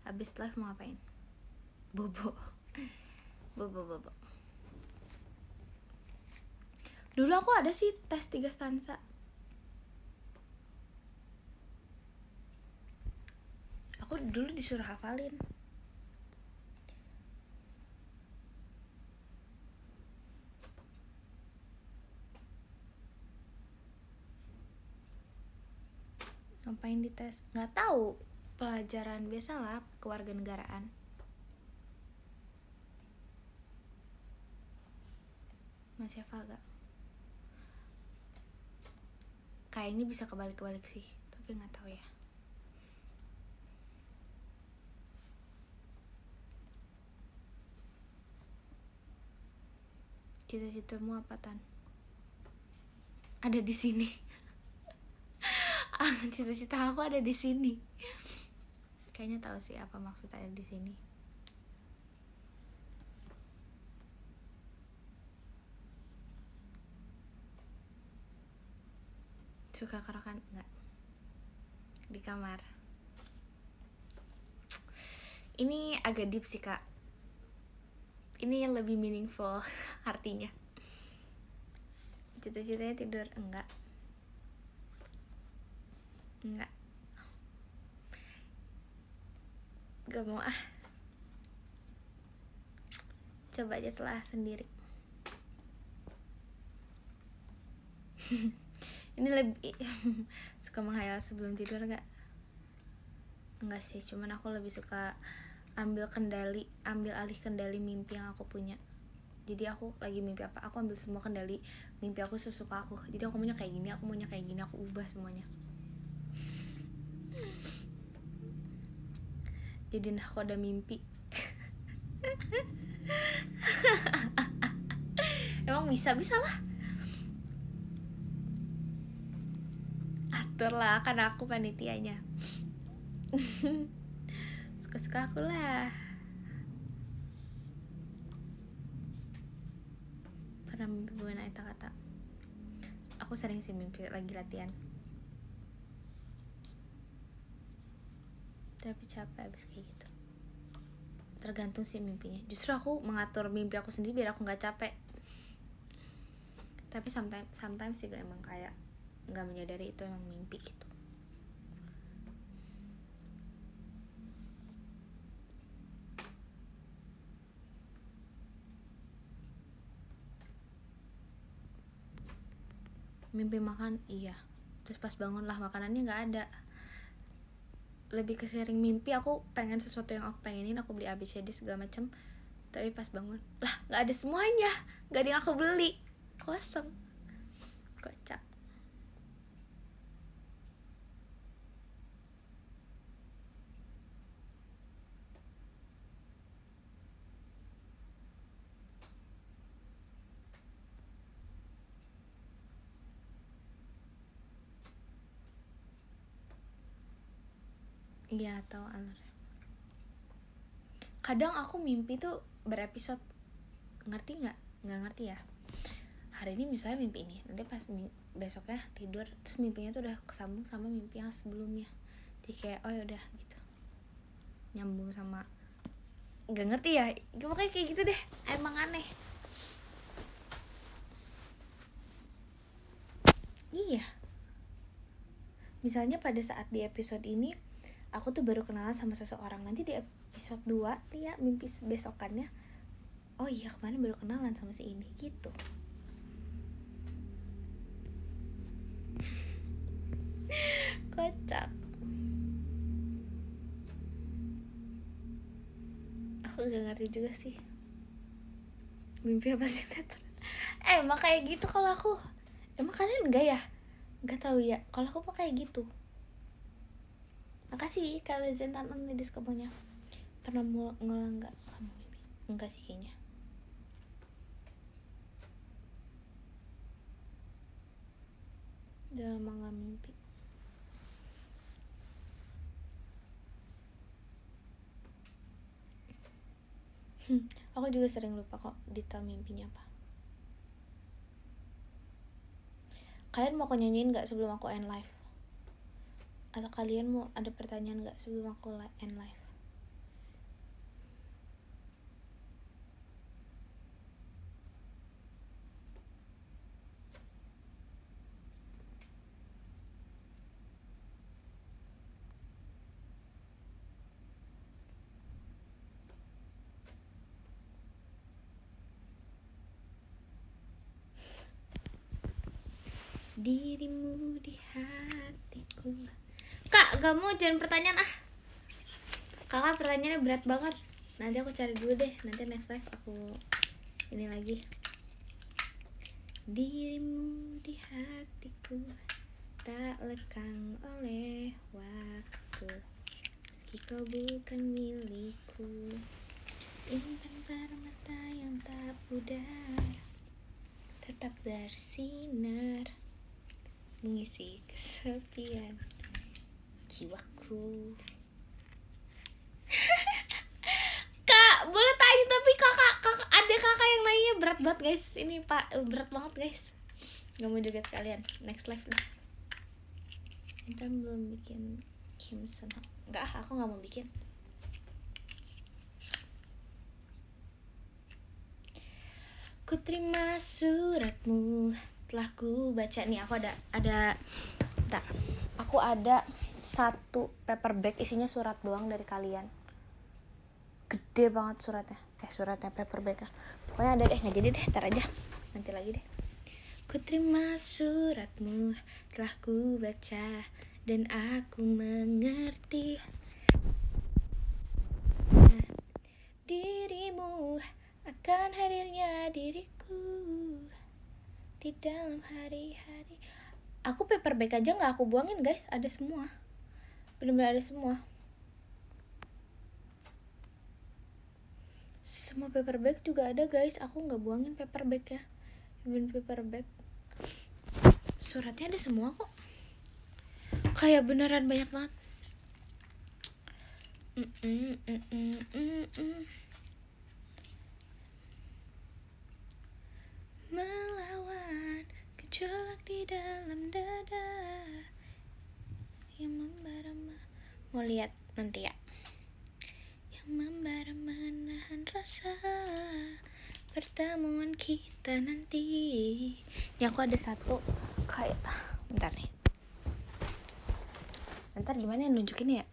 Habis live mau ngapain? Bobo. Dulu aku ada sih tes 3 stansa. Aku dulu disuruh hafalin. Ngapain dites? Nggak tahu. Pelajaran biasalah, kewarganegaraan. Masih hafal gak? Kayaknya bisa kebalik-kebalik sih, tapi nggak tahu ya. Cita-citamu apa, Tan? Ada di sini. Cita-cita aku ada di sini. Kayaknya tahu sih apa maksud ada di sini. Suka kerokan? Enggak. Di kamar. Ini agak deep sih, Kak. Ini yang lebih meaningful artinya. Cita-citanya tidur? Enggak. Gak mau ah. Coba aja telah sendiri. Ini lebih suka menghayal sebelum tidur gak? Enggak sih, cuman aku lebih suka ambil alih kendali mimpi yang aku punya. Jadi aku lagi mimpi apa, aku ambil semua kendali mimpi aku sesuka aku. Jadi aku maunya kayak gini, aku ubah semuanya. Jadi aku ada mimpi. Emang bisa lah. Atur lah, kan aku panitianya. Suka-suka aku lah. Pernah mimpi bukan kata-kata. Aku sering sih mimpi lagi latihan. Tapi capek abis kayak gitu. Tergantung sih mimpinya. Justru aku mengatur mimpi aku sendiri biar aku nggak capek. Tapi sometimes juga emang kayak nggak menyadari itu emang mimpi gitu. Mimpi makan, iya. Terus pas bangun lah makanannya nggak ada. Lebih ke sering mimpi aku pengen sesuatu yang aku pengenin, aku beli ABCD segala macam, tapi pas bangun lah nggak ada semuanya, nggak ada yang aku beli, kosong, kocak. Iya, tahu alur. Kadang aku mimpi tuh berepisode, ngerti nggak? Nggak ngerti ya. Hari ini misalnya mimpi ini, nanti pas besoknya tidur terus mimpinya tuh udah kesambung sama mimpi yang sebelumnya. Jadi kayak oh ya udah gitu, nyambung sama, nggak ngerti ya. Pokoknya kayak gitu deh, emang aneh. Iya. Misalnya pada saat di episode ini aku tuh baru kenalan sama seseorang, nanti di episode 2 ya mimpi besokannya, oh iya kemarin baru kenalan sama si ini gitu. Kocak. Aku gak ngerti juga sih mimpi apa sinetron. Emang kayak gitu kalau aku. Emang kalian enggak ya? Enggak tahu ya. Kalau aku mah kayak gitu. Makasih kalian Zentan di diskoponya. Pernah mau ngulang enggak kamu mimpi? Enggak sih kayaknya. Udah lama gak mimpi. Aku juga sering lupa kok detail mimpinya apa. Kalian mau aku nyanyiin gak sebelum aku end live? Atau kalian mau ada pertanyaan gak sebelum aku end live? Dirimu di hatiku. Kak, kamu jangan pertanyaan ah. Kakak pertanyaannya berat banget. Nanti aku cari dulu deh. Nanti next live aku ini lagi. Dirimu di hatiku, tak lekang oleh waktu, meski kau bukan milikku. Intan permata yang tak pudar tetap bersinar, mengisi kesepian jiwaku. Kak, boleh tanya tapi kakak ada kakak yang nanya berat banget guys. Ini pak berat banget guys. Gak mau joget sekalian. Next live dah. Kita belum bikin Kim Sun. Enggak, aku gak mau bikin. Ku terima suratmu, telah ku baca. Nih aku ada bentar. Aku ada satu paperback isinya surat doang dari kalian. Gede banget suratnya. Suratnya paperbacknya. Pokoknya ada deh, nggak jadi deh, ntar aja. Nanti lagi deh. Ku terima suratmu, telah ku baca dan aku mengerti. Dirimu akan hadirnya diriku di dalam hari-hari. Aku paperback aja nggak aku buangin guys, ada semua, benar-benar ada semua. Semua paperback juga ada guys, aku nggak buangin paperback ya, even paperback. Suratnya ada semua kok, kayak beneran banyak banget. Melawan gejolak di dalam dada yang membara. Mau lihat nanti ya. Yang membara menahan rasa pertemuan kita nanti. Ini aku ada satu kayak, bentar nih. Bentar gimana ya nunjukin ya?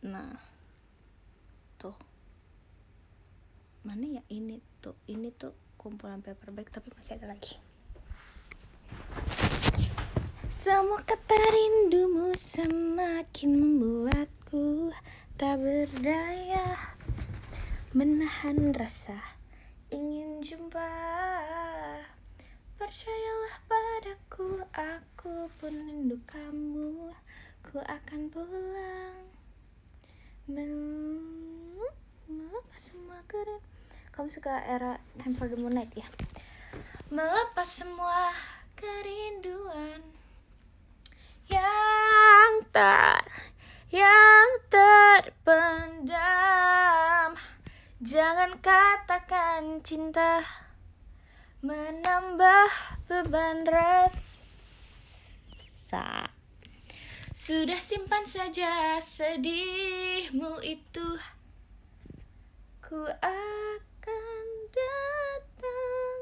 Nah, tuh. Mana ya ini tuh? Ini tuh kumpulan paperback tapi masih ada lagi. Semua kata rindumu semakin membuatku tak berdaya menahan rasa ingin jumpa. Percayalah padaku, aku pun rindu kamu. Ku akan pulang melepas semua kerinduan. Kamu suka era Time for the Moonlight ya? Melepas semua kerinduan yang terpendam. Jangan katakan cinta menambah beban rasa. Sudah simpan saja sedihmu itu. Ku akan datang.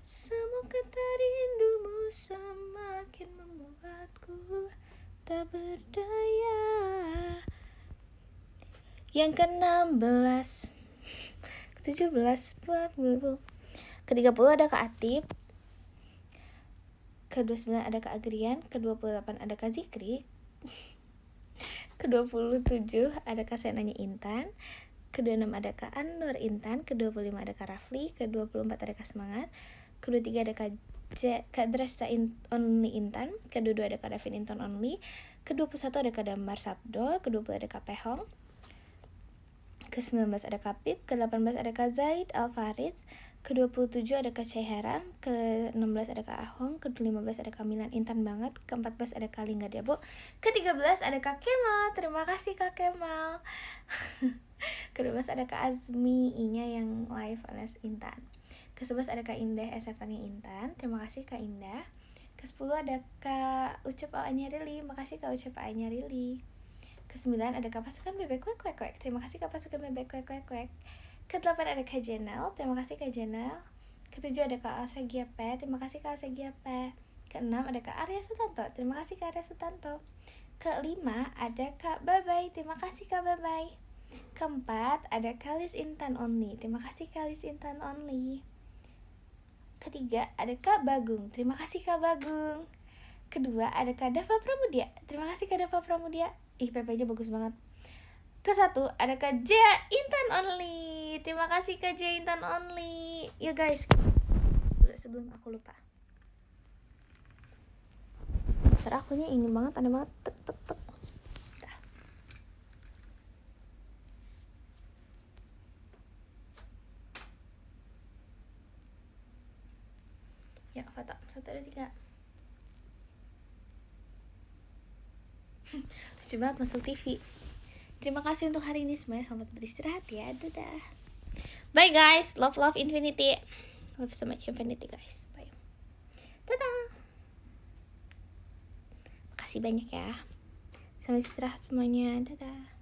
Semua kata rindumu semakin membuatku tak berdaya. Yang ke-16, ke-17, ke-30 ada Kak Atip, ke-29 ada Kak Agrian, ke-28 ada Kak Zikri, ke-27 ada Kak Senanya Intan, ke-26 ada Kak Anwar Intan, ke-25 ada Kak Rafli, ke-24 ada Kak Semangat, ke-23 ada Kak Dresta Only Intan, ke-22 ada Kak Davin Intan Only, ke-21 ada Kak Damar Sabdo, ke-20 ada Kak Pehong, ke-19 ada Kak Pip, ke-18 ada Kak Zaid Alfaridz, ke-27 ada Kak Ceherang, ke-16 ada Kak Ahong, ke-15 ada Kak Milan Intan Banget, ke-14 ada Kak Lingga Debo, ke-13 ada Kak Kemal. Terima kasih Kak Kemal. Ke-12 ada Kak Azmi Inya yang live alias Intan. Ke-11 ada Kak Indah SFN Intan. Terima kasih Kak Indah. Ke-10 ada Kak Ucup A-nya Rili. Makasih Kak Ucup A-nya Rili. Ke-9 ada Kak Pasukan Bebek Kwek Kwek Kwek. Terima kasih Kak Pasukan Bebek Kwek Kwek Kwek. Ke-8 ada Kak Jenel. Terima kasih Kak Jenel. Ke-7 ada Kak Alsa Giape. Terima kasih Kak Alsa Giape. Ke-6 ada Kak Arya Sutanto. Terima kasih Kak Arya Sutanto. Ke-5 ada Kak Babay. Terima kasih Kak Babay. Ke-4 ada Kak Lis Intan Only. Terima kasih Kak Lis Intan Only. Ke-3 ada Kak Bagung. Terima kasih Kak Bagung. Ke-2 ada Kak Dava Pramudia. Terima kasih Kak Dava Pramudia. Ih, PP-nya bagus banget. Ke-1 ada Kak Jaya Intan Only. Terima kasih Kak Jaya Intan Only. Yuk guys, sebelum aku lupa. Ntar akunya ini banget, aneh banget. Tek tek tek. Ya, foto 1, 2, 3. Lucu banget masuk TV. Terima kasih untuk hari ini semuanya. Selamat beristirahat ya. Dadah. Bye guys. Love infinity. Love so much infinity guys. Bye. Dadah. Makasih banyak ya. Selamat istirahat semuanya. Dadah.